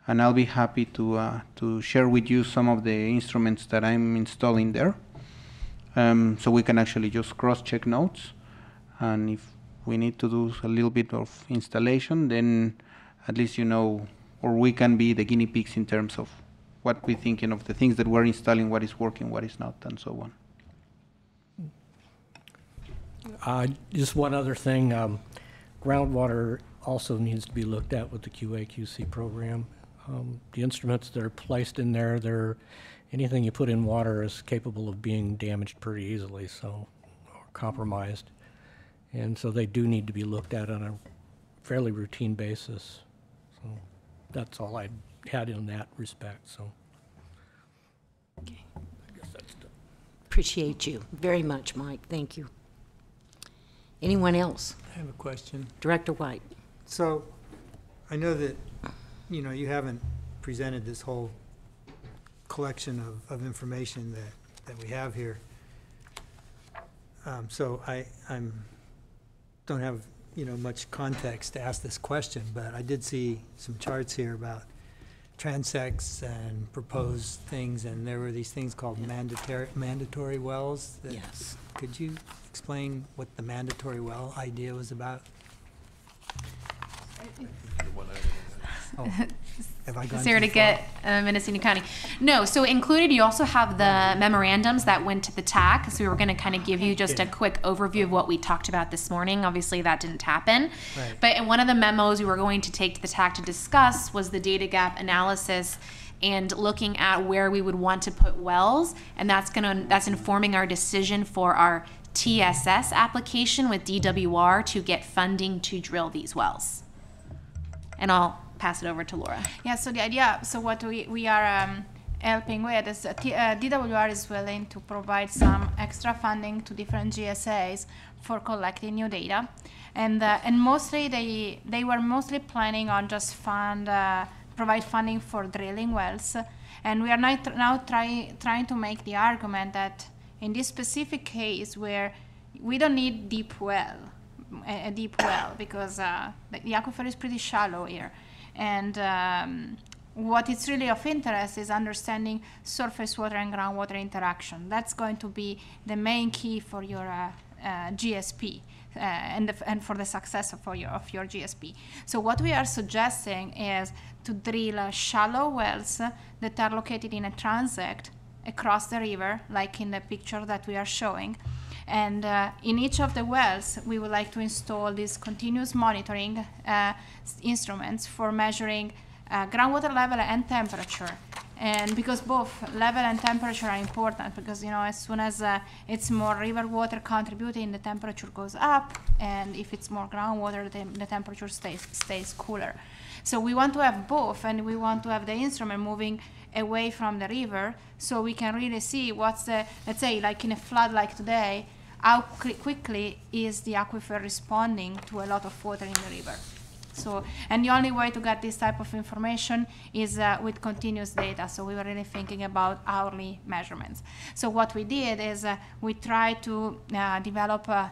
and I'll be happy to share with you some of the instruments that I'm installing there, so we can actually just cross-check notes, and if we need to do a little bit of installation, then at least or we can be the guinea pigs in terms of what we're thinking of the things that we're installing, what is working, what is not, and so on. Just one other thing, groundwater also needs to be looked at with the QA/QC program. The instruments that are placed in there, anything you put in water is capable of being damaged pretty easily, or compromised. And so they do need to be looked at on a fairly routine basis. So that's all I had in that respect. So Okay. I guess that's done. Appreciate you very much, Mike. Thank you. Anyone else? I have a question. Director White. So, I know that, you haven't presented this whole collection of information that we have here. So I'm don't have, much context to ask this question, but I did see some charts here about transects and proposed things, and there were these things called mandatory wells. Yes. Could you explain what the mandatory well idea was about? Oh, have I gone Sarah too to far? get Mendocino County. No, so included you also have the memorandums that went to the TAC. So we were going to kind of give you just a quick overview of what we talked about this morning. Obviously that didn't happen. Right. But in one of the memos we were going to take to the TAC to discuss was the data gap analysis and looking at where we would want to put wells. And that's informing our decision for our TSS application with DWR to get funding to drill these wells. And I'll pass it over to Laura. Yeah, so the idea, so what we are helping with is DWR is willing to provide some extra funding to different GSAs for collecting new data. And mostly they were mostly planning on just provide funding for drilling wells. And we are now trying to make the argument that in this specific case where we don't need a deep well because the aquifer is pretty shallow here. And what is really of interest is understanding surface water and groundwater interaction. That's going to be the main key for your GSP and for the success of your GSP. So what we are suggesting is to drill shallow wells that are located in a transect across the river, like in the picture that we are showing. And in each of the wells, we would like to install these continuous monitoring instruments for measuring groundwater level and temperature. And because both level and temperature are important, because as soon as it's more river water contributing, the temperature goes up, and if it's more groundwater, the temperature stays cooler. So we want to have both, and we want to have the instrument moving away from the river, so we can really see what's the, let's say, like in a flood like today, how quickly is the aquifer responding to a lot of water in the river. So, and the only way to get this type of information is with continuous data. So we were really thinking about hourly measurements. So what we did is we tried to develop, I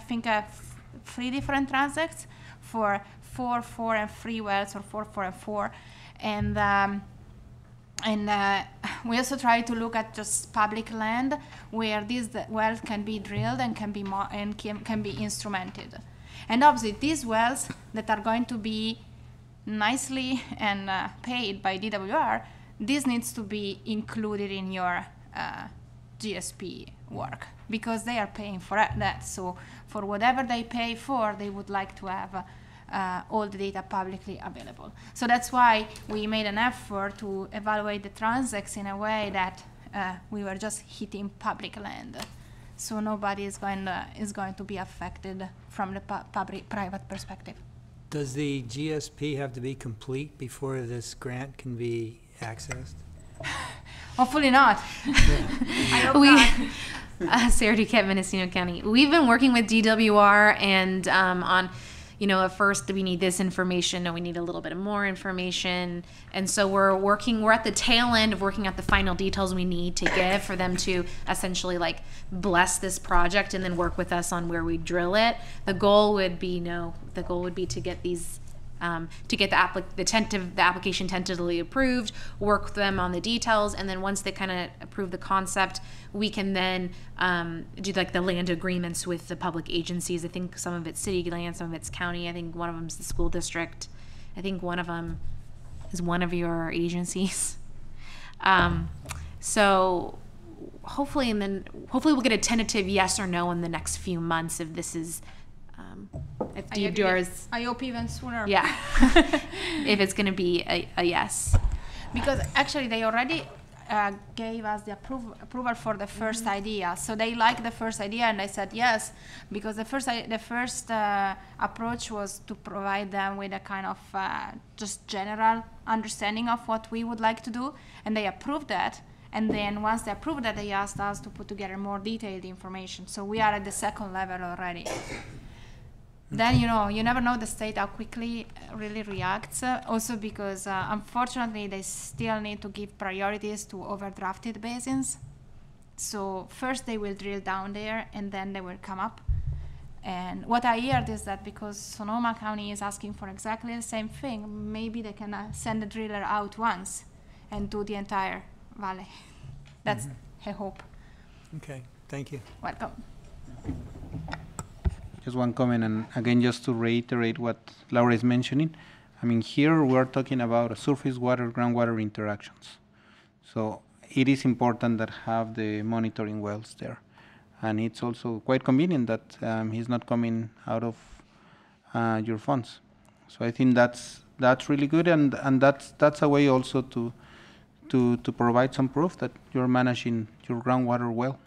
think, 3 different transects for 4, 4, and 3 wells, or 4, 4, and 4. And we also try to look at just public land where these wells can be drilled and can be instrumented. And obviously these wells that are going to be nicely and paid by DWR, this needs to be included in your GSP work, because they are paying for that. So for whatever they pay for, they would like to have all the data publicly available. So that's why we made an effort to evaluate the transects in a way that we were just hitting public land. So nobody is going to be affected from the private perspective. Does the GSP have to be complete before this grant can be accessed? Hopefully not. I hope not. Sarah Duquette, Mendocino County. We've been working with DWR and on, at first we need this information, and we need a little bit more information. And so we're at the tail end of working out the final details we need to give for them to essentially bless this project and then work with us on where we drill it. The goal would be to get these to get the application tentatively approved, work with them on the details, and then once they kind of approve the concept, we can then do the land agreements with the public agencies. I think some of it's city land, some of it's county. I think one of them is the school district. I think one of them is one of your agencies. So hopefully we'll get a tentative yes or no in the next few months if this is if I deep agree. doors, I hope even sooner. yeah, if it's going to be a yes. Because actually they already gave us the approval for the first idea. So they liked the first idea, and I said yes, because the first approach was to provide them with a kind of just general understanding of what we would like to do, and they approved that. And then once they approved that, they asked us to put together more detailed information. So we are at the second level already. Then, you never know the state how quickly really reacts. Also because, unfortunately, they still need to give priorities to overdrafted basins. So first they will drill down there, and then they will come up. And what I heard is that because Sonoma County is asking for exactly the same thing, maybe they can send the driller out once and do the entire valley. That's a hope. Okay, thank you. Welcome. Just one comment, and again, just to reiterate what Laura is mentioning. I mean, here we're talking about surface water, groundwater interactions. So it is important that have the monitoring wells there. And it's also quite convenient that he's not coming out of your funds. So I think that's really good, and that's a way also to provide some proof that you're managing your groundwater well.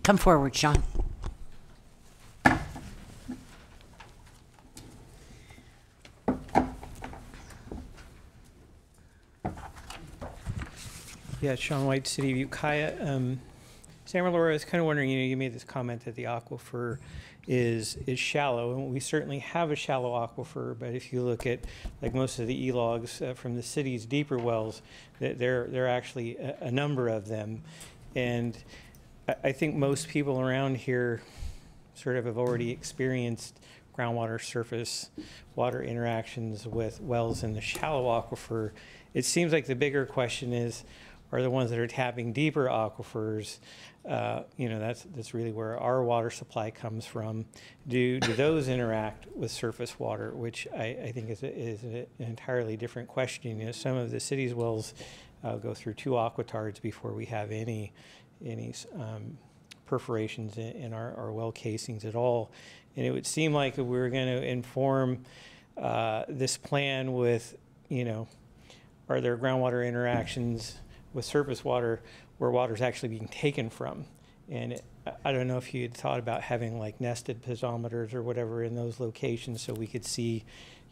Come forward, Sean. Yeah, Sean White, City of Ukiah. Sam or Laura, I was kind of wondering, you made this comment that the aquifer is shallow, and we certainly have a shallow aquifer, but if you look at like most of the e-logs from the city's deeper wells, there are actually a number of them. And I think most people around here sort of have already experienced groundwater surface water interactions with wells in the shallow aquifer. It seems like the bigger question are the ones that are tapping deeper aquifers. That's really where our water supply comes from. Do those interact with surface water, which I think is an entirely different question. Some of the city's wells go through 2 aquitards before we have any perforations in our well casings at all. And it would seem like if we were going to inform this plan with, are there groundwater interactions with surface water where water is actually being taken from? And I don't know if you had thought about having like nested piezometers or whatever in those locations so we could see,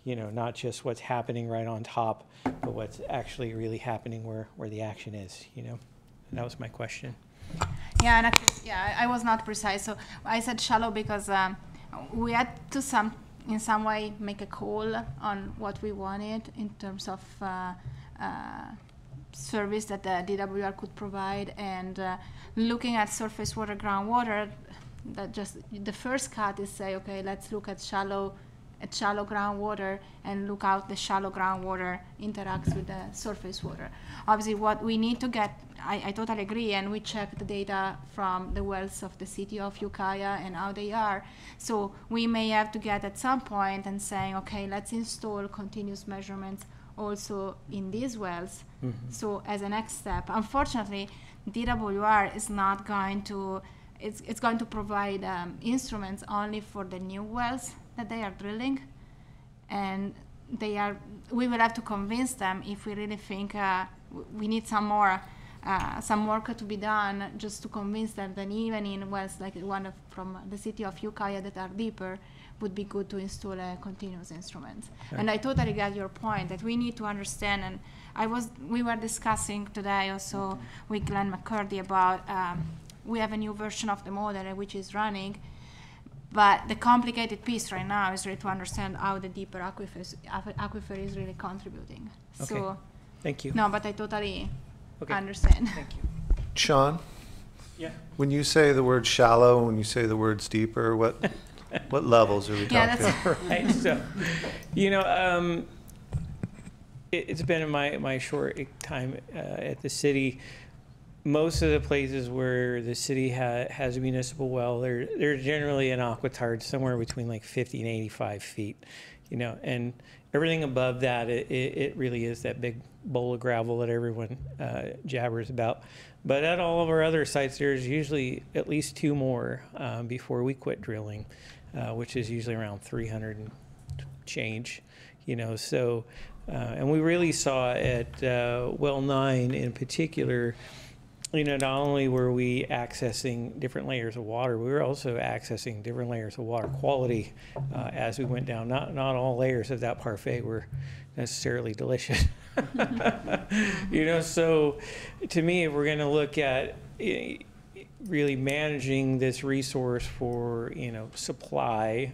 not just what's happening right on top, but what's actually really happening where the action is, And that was my question. Yeah, and actually, I was not precise. So I said shallow because we had to in some way make a call on what we wanted in terms of service that the DWR could provide, and looking at surface water, groundwater, that just the first cut is say, okay, let's look at shallow groundwater and look how the shallow groundwater interacts with the surface water. Obviously, what we need to get, I totally agree, and we check the data from the wells of the city of Ukiah and how they are. So we may have to get at some point and saying, okay, let's install continuous measurements also in these wells. So as a next step, unfortunately, DWR is not going to, it's going to provide instruments only for the new wells that they are drilling, and we will have to convince them if we really think we need some work to be done, just to convince them that even in wells like the one from the city of Ukiah that are deeper, would be good to install a continuous instrument. Okay. And I totally get your point that we need to understand, and we were discussing today also with Glenn McCurdy about we have a new version of the model which is running, but the complicated piece right now is really to understand how the deeper aquifer is really contributing. Okay. So, thank you. No, but I totally understand. Thank you. Sean? Yeah. When you say the word shallow, when you say the words deeper, what levels are we talking? Yeah, that's right. So, it's been in my short time at the city. most of the places where the city has a municipal well, they're generally an aquitard somewhere between like 50 and 85 feet, you know, and everything above that, it really is that big bowl of gravel that everyone jabbers about. But at all of our other sites, there's usually at least 2 more before we quit drilling, which is usually around 300 and change, you know, so, and we really saw at well 9 in particular, you know, not only were we accessing different layers of water, we were also accessing different layers of water quality as we went down. Not all layers of that parfait were necessarily delicious. You know, so to me, if we're going to look at really managing this resource for, you know, supply,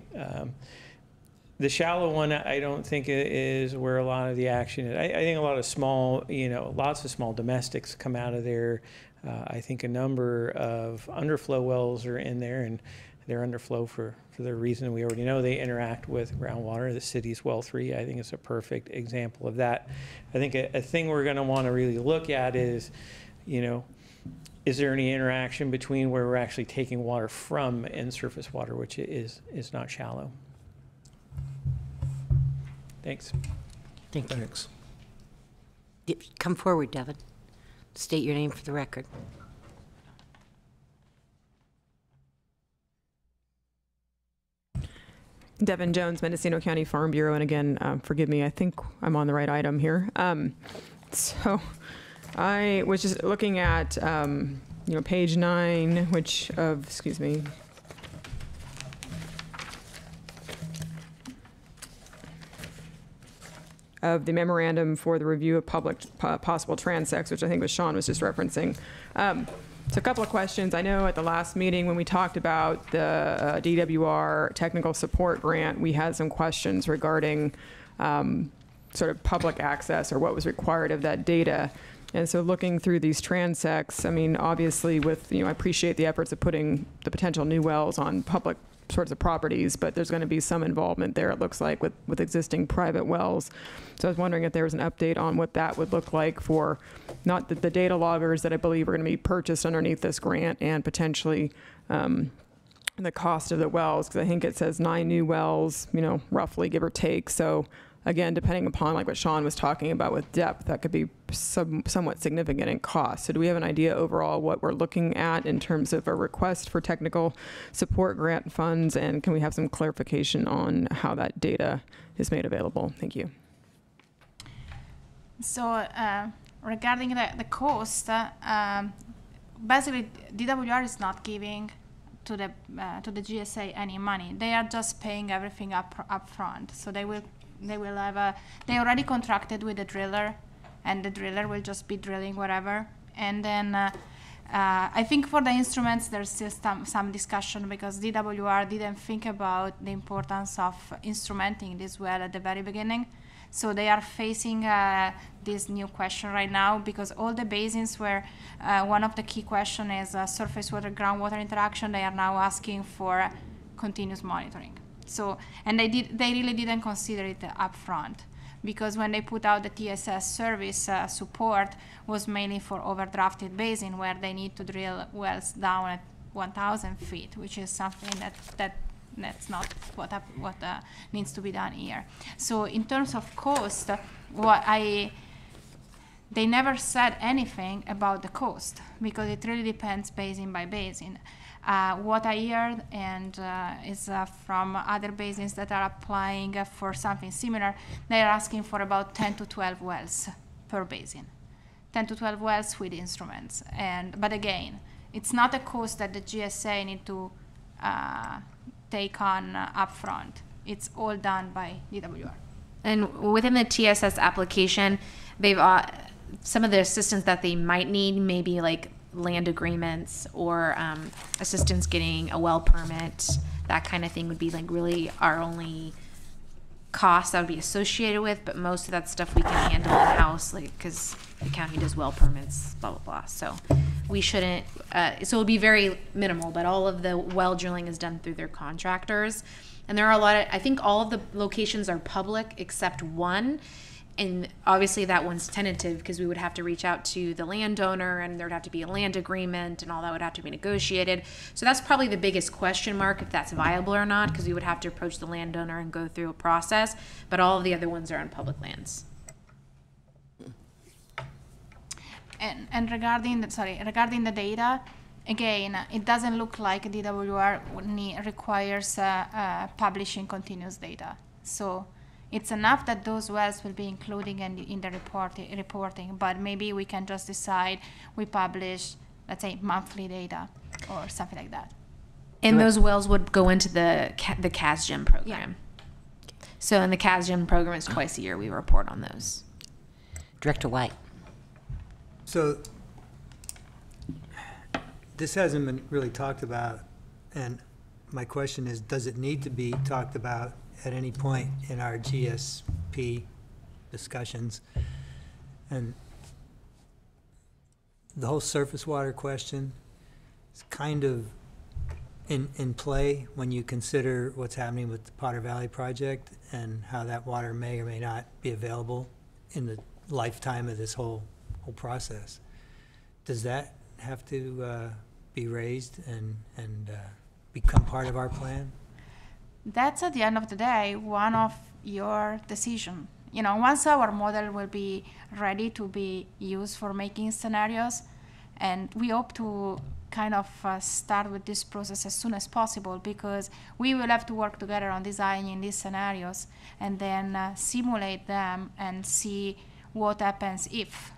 the shallow one, I don't think is where a lot of the action is. I think a lot of small, you know, lots of small domestics come out of there. I think a number of underflow wells are in there, and they're underflow for the reason we already know. They interact with groundwater. The city's well 3, I think, is a perfect example of that. I think a thing we're going to want to really look at is, you know, is there any interaction between where we're actually taking water from and surface water, which is not shallow. Thanks. Thanks. Come forward, Devin. State your name for the record. Devin Jones, Mendocino County Farm Bureau, and again, forgive me, I think I'm on the right item here. So I was just looking at, you know, page 9, which of, excuse me, of the memorandum for the review of public possible transects, which I think was Sean was just referencing. So a couple of questions. I know at the last meeting when we talked about the DWR technical support grant, we had some questions regarding sort of public access or what was required of that data. And so looking through these transects, I mean, obviously with, you know, I appreciate the efforts of putting the potential new wells on public sorts of properties, but there's going to be some involvement there, it looks like, with existing private wells. So I was wondering if there was an update on what that would look like for not the data loggers that I believe are going to be purchased underneath this grant, and potentially the cost of the wells, because I think it says 9 new wells, you know, roughly, give or take. So again, depending upon like what Sean was talking about with depth, that could be somewhat significant in cost. So do we have an idea overall what we're looking at in terms of a request for technical support grant funds, and can we have some clarification on how that data is made available? Thank you. So regarding the cost, basically DWR is not giving to the GSA any money. They are just paying everything up front. So they will have they already contracted with the driller, and the driller will just be drilling wherever. And then I think for the instruments there's still some discussion, because DWR didn't think about the importance of instrumenting this well at the very beginning. So they are facing this new question right now, because all the basins where one of the key question is surface water groundwater interaction, they are now asking for continuous monitoring. So, and they really didn't consider it up front, because when they put out the TSS service support was mainly for overdrafted basin, where they need to drill wells down at 1,000 feet, which is something that's not what needs to be done here. So in terms of cost, they never said anything about the cost, because it really depends basin by basin. What I heard and is from other basins that are applying for something similar, they're asking for about 10 to 12 wells per basin. 10 to 12 wells with instruments. But again, it's not a cost that the GSA need to take on upfront. It's all done by DWR. And within the TSS application, they've some of the assistance that they might need, maybe like land agreements or assistance getting a well permit, that kind of thing would be like really our only cost that would be associated with. But most of that stuff we can handle in-house, like, because the county does well permits, blah blah blah. So we shouldn't so it'll be very minimal, but all of the well drilling is done through their contractors. And there are a lot of, I think all of the locations are public except one, And obviously that one's tentative because we would have to reach out to the landowner and there'd have to be a land agreement and all that would have to be negotiated. So that's probably the biggest question mark, if that's viable or not, because we would have to approach the landowner and go through a process. But all of the other ones are on public lands. And regarding the data, again, it doesn't look like DWR requires publishing continuous data. So it's enough that those wells will be included in the reporting, but maybe we can just decide we publish, let's say, monthly data or something like that. And those wells would go into the CASGEM program. Yeah. So in the CASGEM program, it's twice a year we report on those. Director White. So this hasn't been really talked about, and my question is, does it need to be talked about at any point in our GSP discussions? And the whole surface water question is kind of in play when you consider what's happening with the Potter Valley project and how that water may or may not be available in the lifetime of this whole process. Does that have to be raised and become part of our plan? That's at the end of the day one of your decision. You know, once our model will be ready to be used for making scenarios, and we hope to kind of start with this process as soon as possible, because we will have to work together on designing these scenarios and then simulate them and see what happens if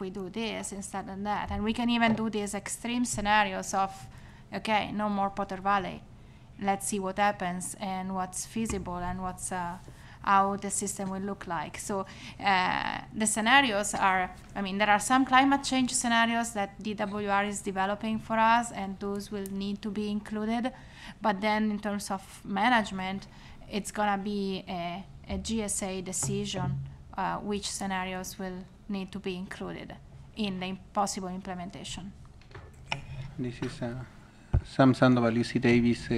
we do this instead of that. And we can even do these extreme scenarios of, okay, no more Potter Valley. Let's see what happens and what's feasible and what's how the system will look like. So the scenarios are, I mean, there are some climate change scenarios that DWR is developing for us, and those will need to be included. But then in terms of management, it's gonna be a GSA decision which scenarios will need to be included in the possible implementation. This is Sam Sandoval, UC Davis.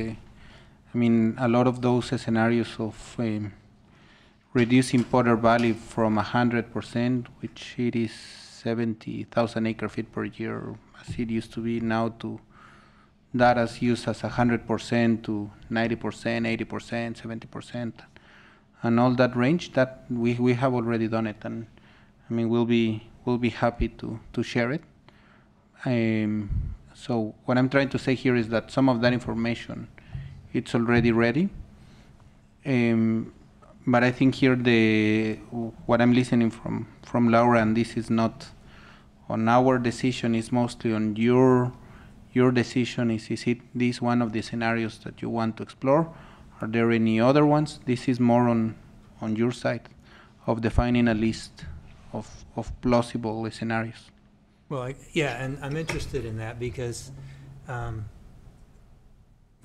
I mean, a lot of those scenarios of reducing Potter Valley from 100%, which it is 70,000 acre-feet per year, as it used to be, now to that as used as 100% to 90%, 80%, 70%, and all that range. That we have already done it, and I mean we'll be happy to share it. So what I'm trying to say here is that some of that information, it's already ready. But I think here what I'm listening from Laura, and this is not on our decision, is mostly on your decision. Is it this one of the scenarios that you want to explore? Are there any other ones? This is more on your side of defining a list of plausible scenarios. Well, yeah, and I'm interested in that because we're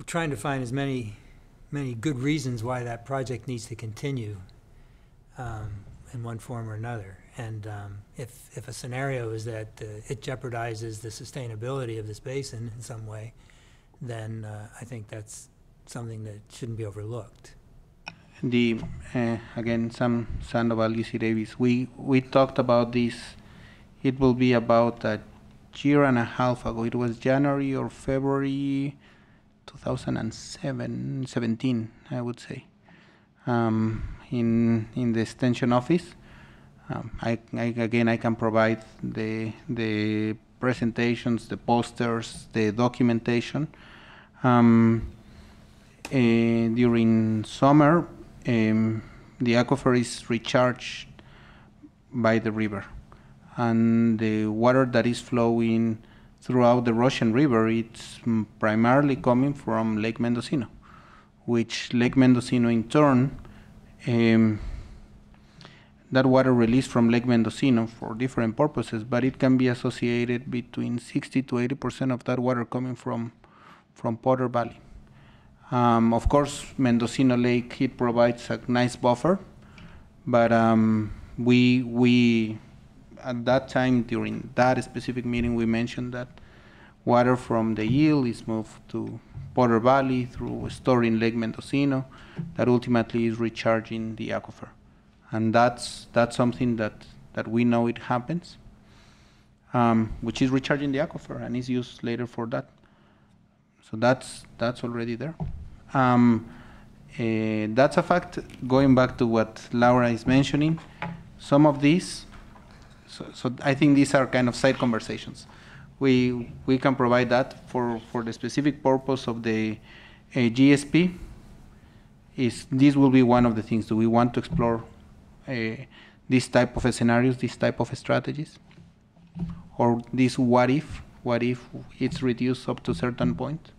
trying to find as many good reasons why that project needs to continue in one form or another. And if a scenario is that it jeopardizes the sustainability of this basin in some way, then I think that's something that shouldn't be overlooked. Again, Sam Sandoval, UC Davis, we talked about this. It will be about a year and a half ago. It was January or February 2017, I would say, in the extension office. I can provide the presentations, the posters, the documentation. During summer, the aquifer is recharged by the river, and the water that is flowing throughout the Russian River, it's primarily coming from Lake Mendocino, which Lake Mendocino in turn, that water released from Lake Mendocino for different purposes, but it can be associated between 60 to 80% of that water coming from Potter Valley. Of course, Mendocino Lake, it provides a nice buffer, but we at that time, during that specific meeting, we mentioned that water from the yield is moved to Potter Valley through storing Lake Mendocino, that ultimately is recharging the aquifer. And that's something that we know it happens, which is recharging the aquifer and is used later for that. So that's already there. That's a fact. Going back to what Laura is mentioning, some of these, so I think these are kind of side conversations. We can provide that for the specific purpose of the GSP. This will be one of the things. Do we want to explore this type of scenarios, this type of strategies, or this what if it's reduced up to a certain point?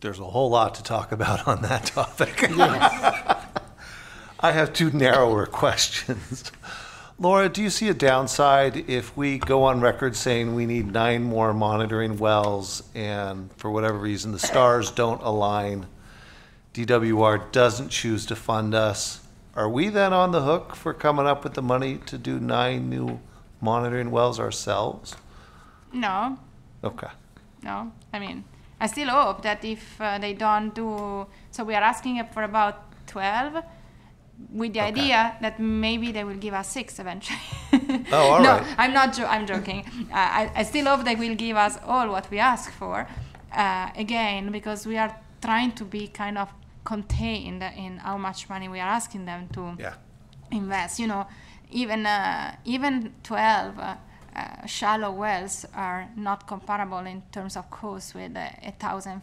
There's a whole lot to talk about on that topic. Yes. I have two narrower questions. Laura, do you see a downside if we go on record saying we need 9 more monitoring wells and for whatever reason the stars don't align, DWR doesn't choose to fund us? Are we then on the hook for coming up with the money to do 9 new monitoring wells ourselves? No, Okay. no. I mean, I still hope that if they don't do, so we are asking for about 12, with the idea that maybe they will give us 6 eventually. Oh, all no, right. I'm joking. I still hope they will give us all what we ask for. Again, because we are trying to be kind of contained in how much money we are asking them to invest. You know, even 12 shallow wells are not comparable in terms of cost with a 1,000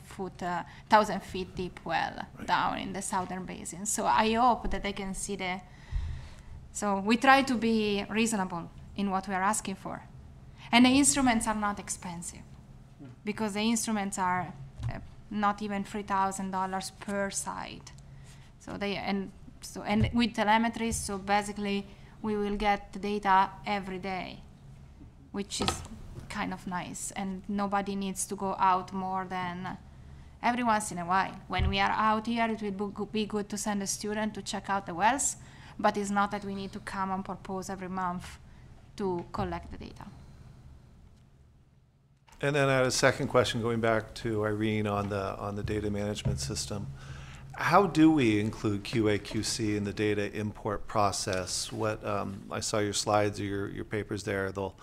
feet deep well down in the southern basin. So I hope that they can see so we try to be reasonable in what we are asking for. And the instruments are not expensive because the instruments are not even $3,000 per site. So and with telemetry, so basically we will get the data every day, which is kind of nice, and nobody needs to go out more than every once in a while. When we are out here, it will be good to send a student to check out the wells, but it's not that we need to come on purpose every month to collect the data. And then I had a second question going back to Irene on the data management system. How do we include QA/QC in the data import process? What I saw your slides or your papers there. They'll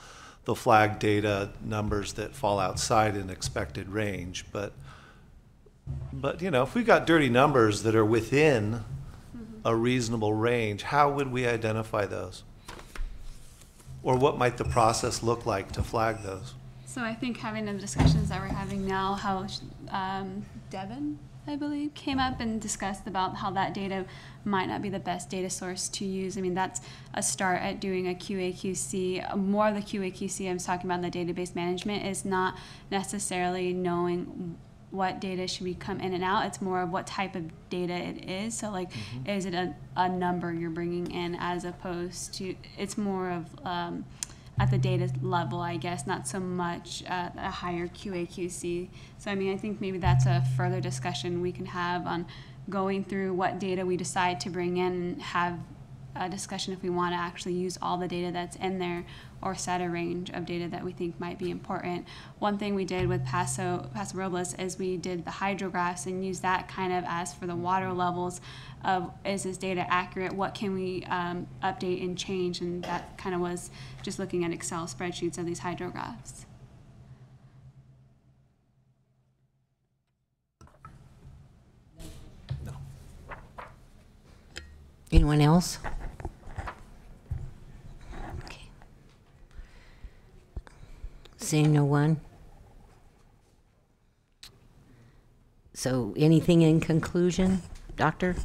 flag data numbers that fall outside an expected range, but you know, if we've got dirty numbers that are within a reasonable range, how would we identify those? Or what might the process look like to flag those? So I think having the discussions that we're having now, how Devin, I believe, came up and discussed about how that data might not be the best data source to use. I mean, that's a start at doing a QA/QC. More of the QA/QC I'm talking about in the database management is not necessarily knowing what data should be come in and out. It's more of what type of data it is. So like, is it a number you're bringing in, as opposed to, it's more of at the data level, I guess, not so much at a higher QA/QC. So I mean, I think maybe that's a further discussion we can have on going through what data we decide to bring in, and have a discussion if we want to actually use all the data that's in there, or set a range of data that we think might be important. One thing we did with Paso Robles is we did the hydrographs and used that kind of as for the water levels of, is this data accurate? What can we update and change? And that kind of was just looking at Excel spreadsheets of these hydrographs. Anyone else? Okay. Seeing no one. So anything in conclusion, Doctor?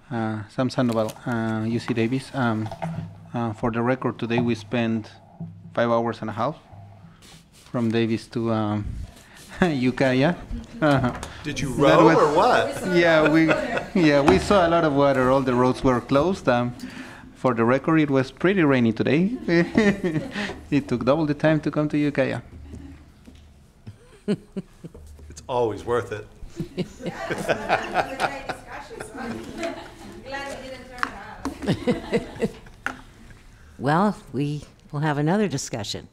Sam Sandoval, UC Davis. For the record, today we spent 5 hours and a half from Davis to Ukiah. Did you row or what? Yeah, we saw a lot of water. All the roads were closed. For the record, it was pretty rainy today. It took double the time to come to Ukiah. It's always worth it. Well, we will have another discussion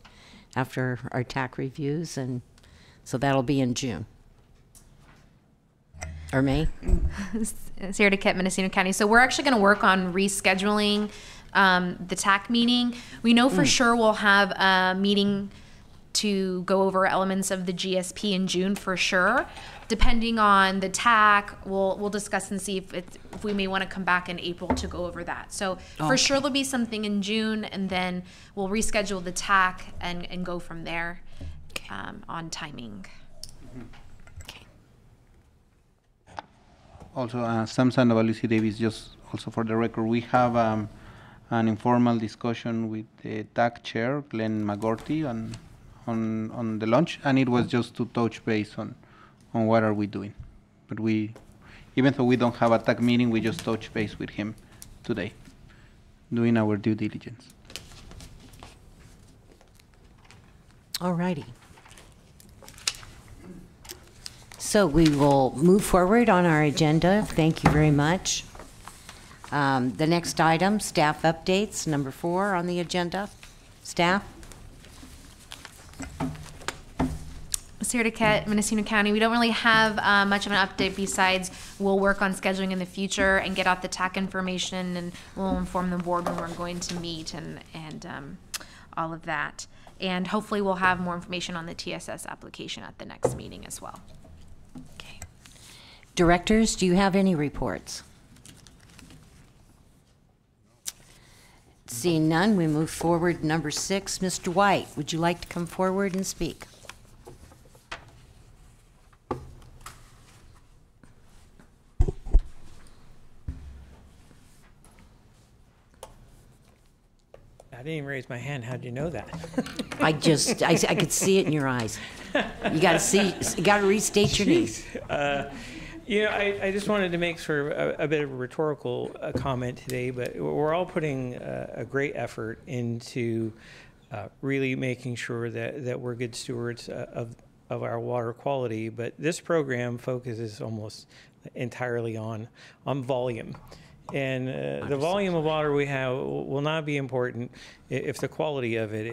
after our TAC reviews, and so that'll be in June. Or May? Sarah DeKett, Mendocino County. So we're actually going to work on rescheduling the TAC meeting. We know for sure we'll have a meeting to go over elements of the GSP in June for sure. Depending on the TAC, we'll discuss and see if we may want to come back in April to go over that. So for sure there'll be something in June, and then we'll reschedule the TAC and go from there on timing. Also, Sam Sandoval, Lucy Davis, just also for the record, we have an informal discussion with the TAC chair, Glenn McGorty, on the lunch, and it was just to touch base on what are we doing. But even though we don't have a TAC meeting, we just touch base with him today, doing our due diligence. All righty. So we will move forward on our agenda. Thank you very much. The next item, staff updates, number 4 on the agenda. Staff? Sarah DeKett, Mendocino County. We don't really have much of an update besides we'll work on scheduling in the future and get out the TAC information, and we'll inform the board when we're going to meet and all of that. And hopefully we'll have more information on the TSS application at the next meeting as well. Okay. Directors, do you have any reports? Seeing none, we move forward. Number 6, Mr. White, would you like to come forward and speak? I didn't even raise my hand. How'd you know that? I could see it in your eyes. You got to restate your name. I just wanted to make sort of a bit of a rhetorical comment today, but we're all putting a great effort into really making sure that we're good stewards of our water quality. But this program focuses almost entirely on volume. And the volume of water we have will not be important if the quality of it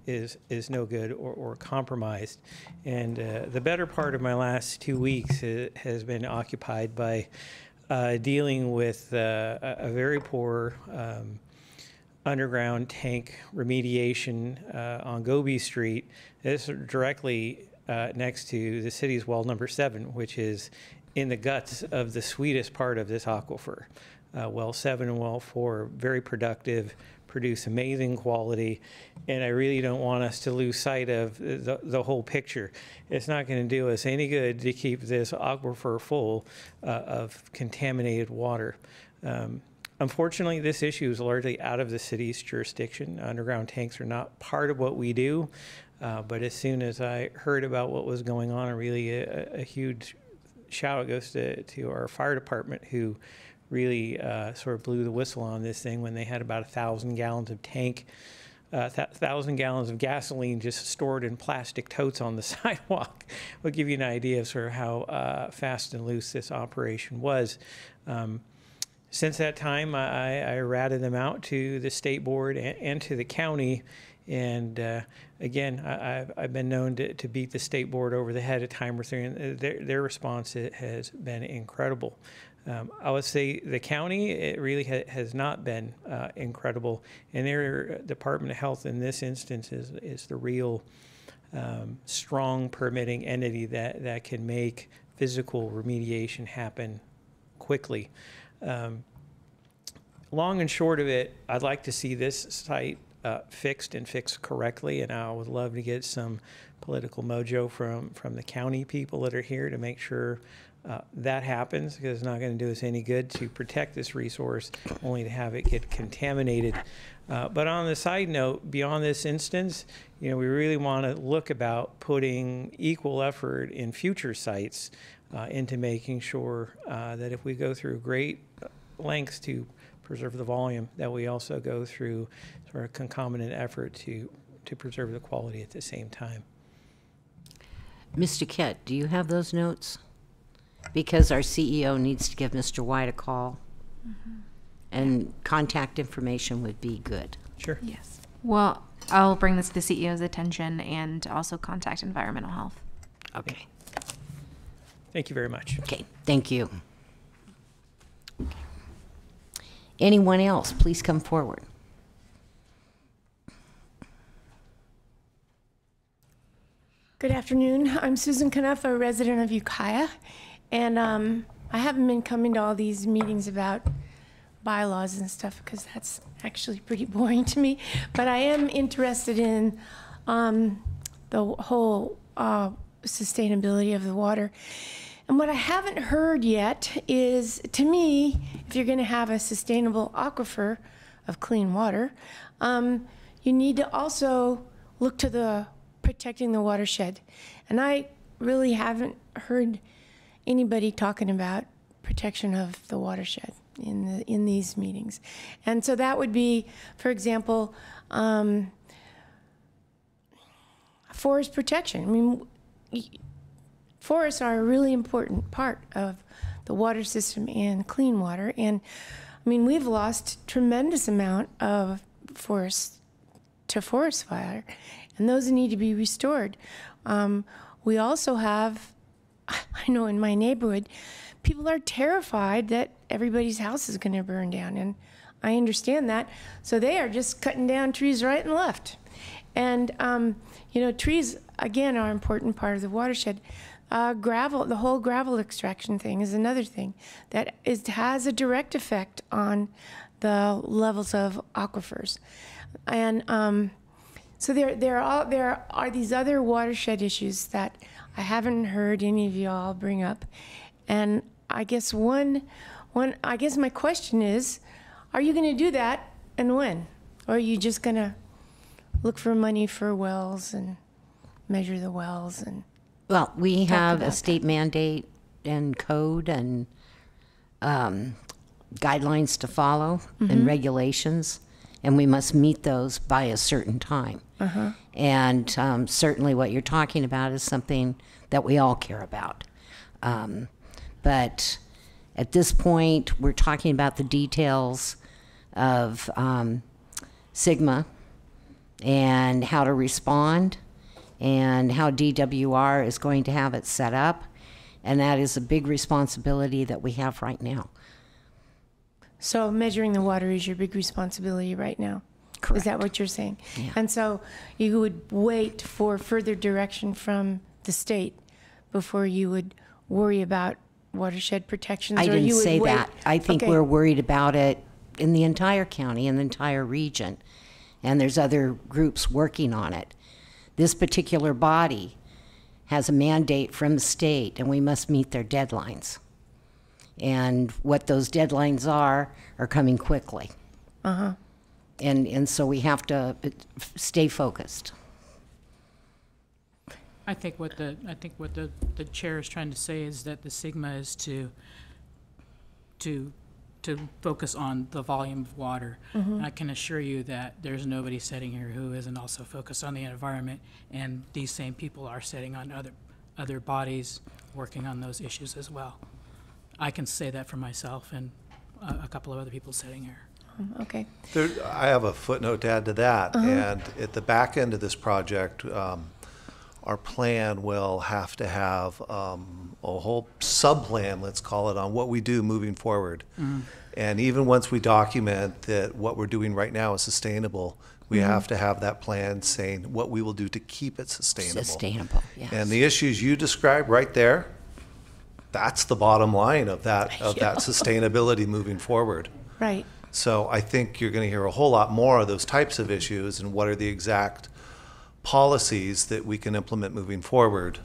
is no good or compromised. And the better part of my last 2 weeks has been occupied by dealing with a very poor underground tank remediation on Goby Street. It's directly next to the city's well number 7, which is in the guts of the sweetest part of this aquifer. Well 7 and well 4, very productive, produce amazing quality, and I really don't want us to lose sight of the whole picture. It's not going to do us any good to keep this aquifer full of contaminated water. Unfortunately, this issue is largely out of the city's jurisdiction. Underground tanks are not part of what we do, but as soon as I heard about what was going on, really a huge shout out goes to our fire department, who really sort of blew the whistle on this thing when they had about 1,000 gallons of tank, 1,000 gallons of gasoline just stored in plastic totes on the sidewalk. Will give you an idea of sort of how fast and loose this operation was. Since that time, I ratted them out to the state board and to the county. And again, I've been known to beat the state board over the head at time or three, and their response has been incredible. I would say the county, it really has not been incredible, and their Department of Health in this instance is the real strong permitting entity that can make physical remediation happen quickly. Long and short of it, I'd like to see this site fixed and fixed correctly, and I would love to get some political mojo from the county people that are here to make sure that happens, because it's not going to do us any good to protect this resource only to have it get contaminated. But on the side note, beyond this instance, we really want to look about putting equal effort in future sites into making sure that if we go through great lengths to preserve the volume, that we also go through sort of concomitant effort to preserve the quality at the same time. Mr. Kett, do you have those notes? Because our CEO needs to give Mr. White a call, and contact information would be good. Sure. Yes. Well, I'll bring this to the CEO's attention and also contact environmental health. Okay. Thank you very much. Okay, thank you. Anyone else, please come forward. Good afternoon. I'm Susan Knuff, a resident of Ukiah, and I haven't been coming to all these meetings about bylaws and stuff because that's actually pretty boring to me, but I am interested in the whole sustainability of the water. And what I haven't heard yet is, to me, if you're going to have a sustainable aquifer of clean water, you need to also look to the protecting the watershed. And I really haven't heard anybody talking about protection of the watershed in these meetings. And so that would be, for example, forest protection. I mean, forests are a really important part of the water system and clean water. And I mean, we've lost tremendous amount of forests to forest fire, and those need to be restored. We also have, I know in my neighborhood, people are terrified that everybody's house is going to burn down, and I understand that. So they are just cutting down trees right and left. And, you know, trees, again, are an important part of the watershed. Gravel, the whole gravel extraction thing is another thing that has a direct effect on the levels of aquifers. And so there are these other watershed issues that I haven't heard any of y'all bring up. And I guess I guess my question is, are you going to do that, and when? Or are you just going to look for money for wells and measure the wells? And well, we have a state mandate and code and guidelines to follow and regulations, and we must meet those by a certain time. And certainly what you're talking about is something that we all care about. But at this point, we're talking about the details of Sigma and how to respond and how DWR is going to have it set up. And that is a big responsibility that we have right now. So measuring the water is your big responsibility right now? Correct. Is that what you're saying? Yeah. And so you would wait for further direction from the state before you would worry about watershed protections? I or didn't you would say wait? that. I think Okay. we're worried about it in the entire county, in the entire region. And there's other groups working on it. This particular body has a mandate from the state, and we must meet their deadlines. And what those deadlines are coming quickly. And so we have to stay focused. I think what the chair is trying to say is that the Sigma is to focus on the volume of water. And I can assure you that there's nobody sitting here who isn't also focused on the environment, and these same people are sitting on other bodies working on those issues as well. I can say that for myself and a couple of other people sitting here. Okay. I have a footnote to add to that. And at the back end of this project, our plan will have to have a whole sub-plan, let's call it, on what we do moving forward. And even once we document that what we're doing right now is sustainable, we have to have that plan saying what we will do to keep it sustainable. Sustainable, yes. And the issues you described right there, that's the bottom line of that sustainability moving forward. Right. So I think you're going to hear a whole lot more of those types of issues and what are the exact policies that we can implement moving forward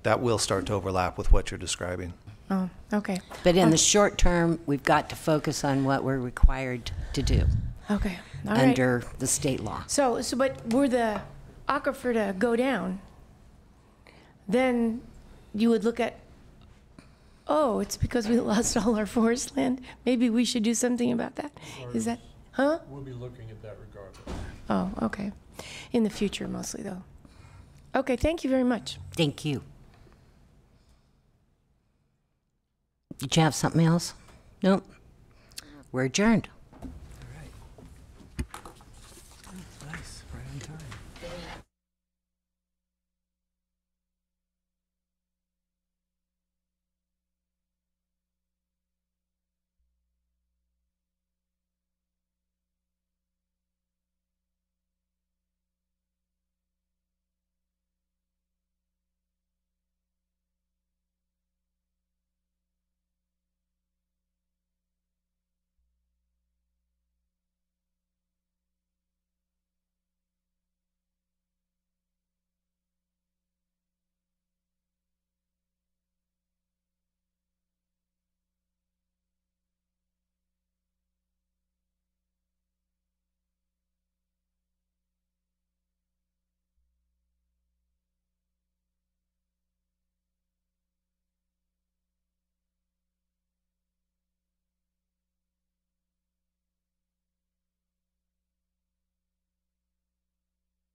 that will start to overlap with what you're describing. Oh, okay. But in the short term, we've got to focus on what we're required to do Okay. All right. under the state law. So, but were the aquifer to go down, then you would look at, oh, it's because we lost all our forest land. Maybe we should do something about that. Is that, huh? We'll be looking at that regardless. Oh, okay. In the future, mostly, though. Okay, thank you very much. Thank you. Did you have something else? Nope. We're adjourned.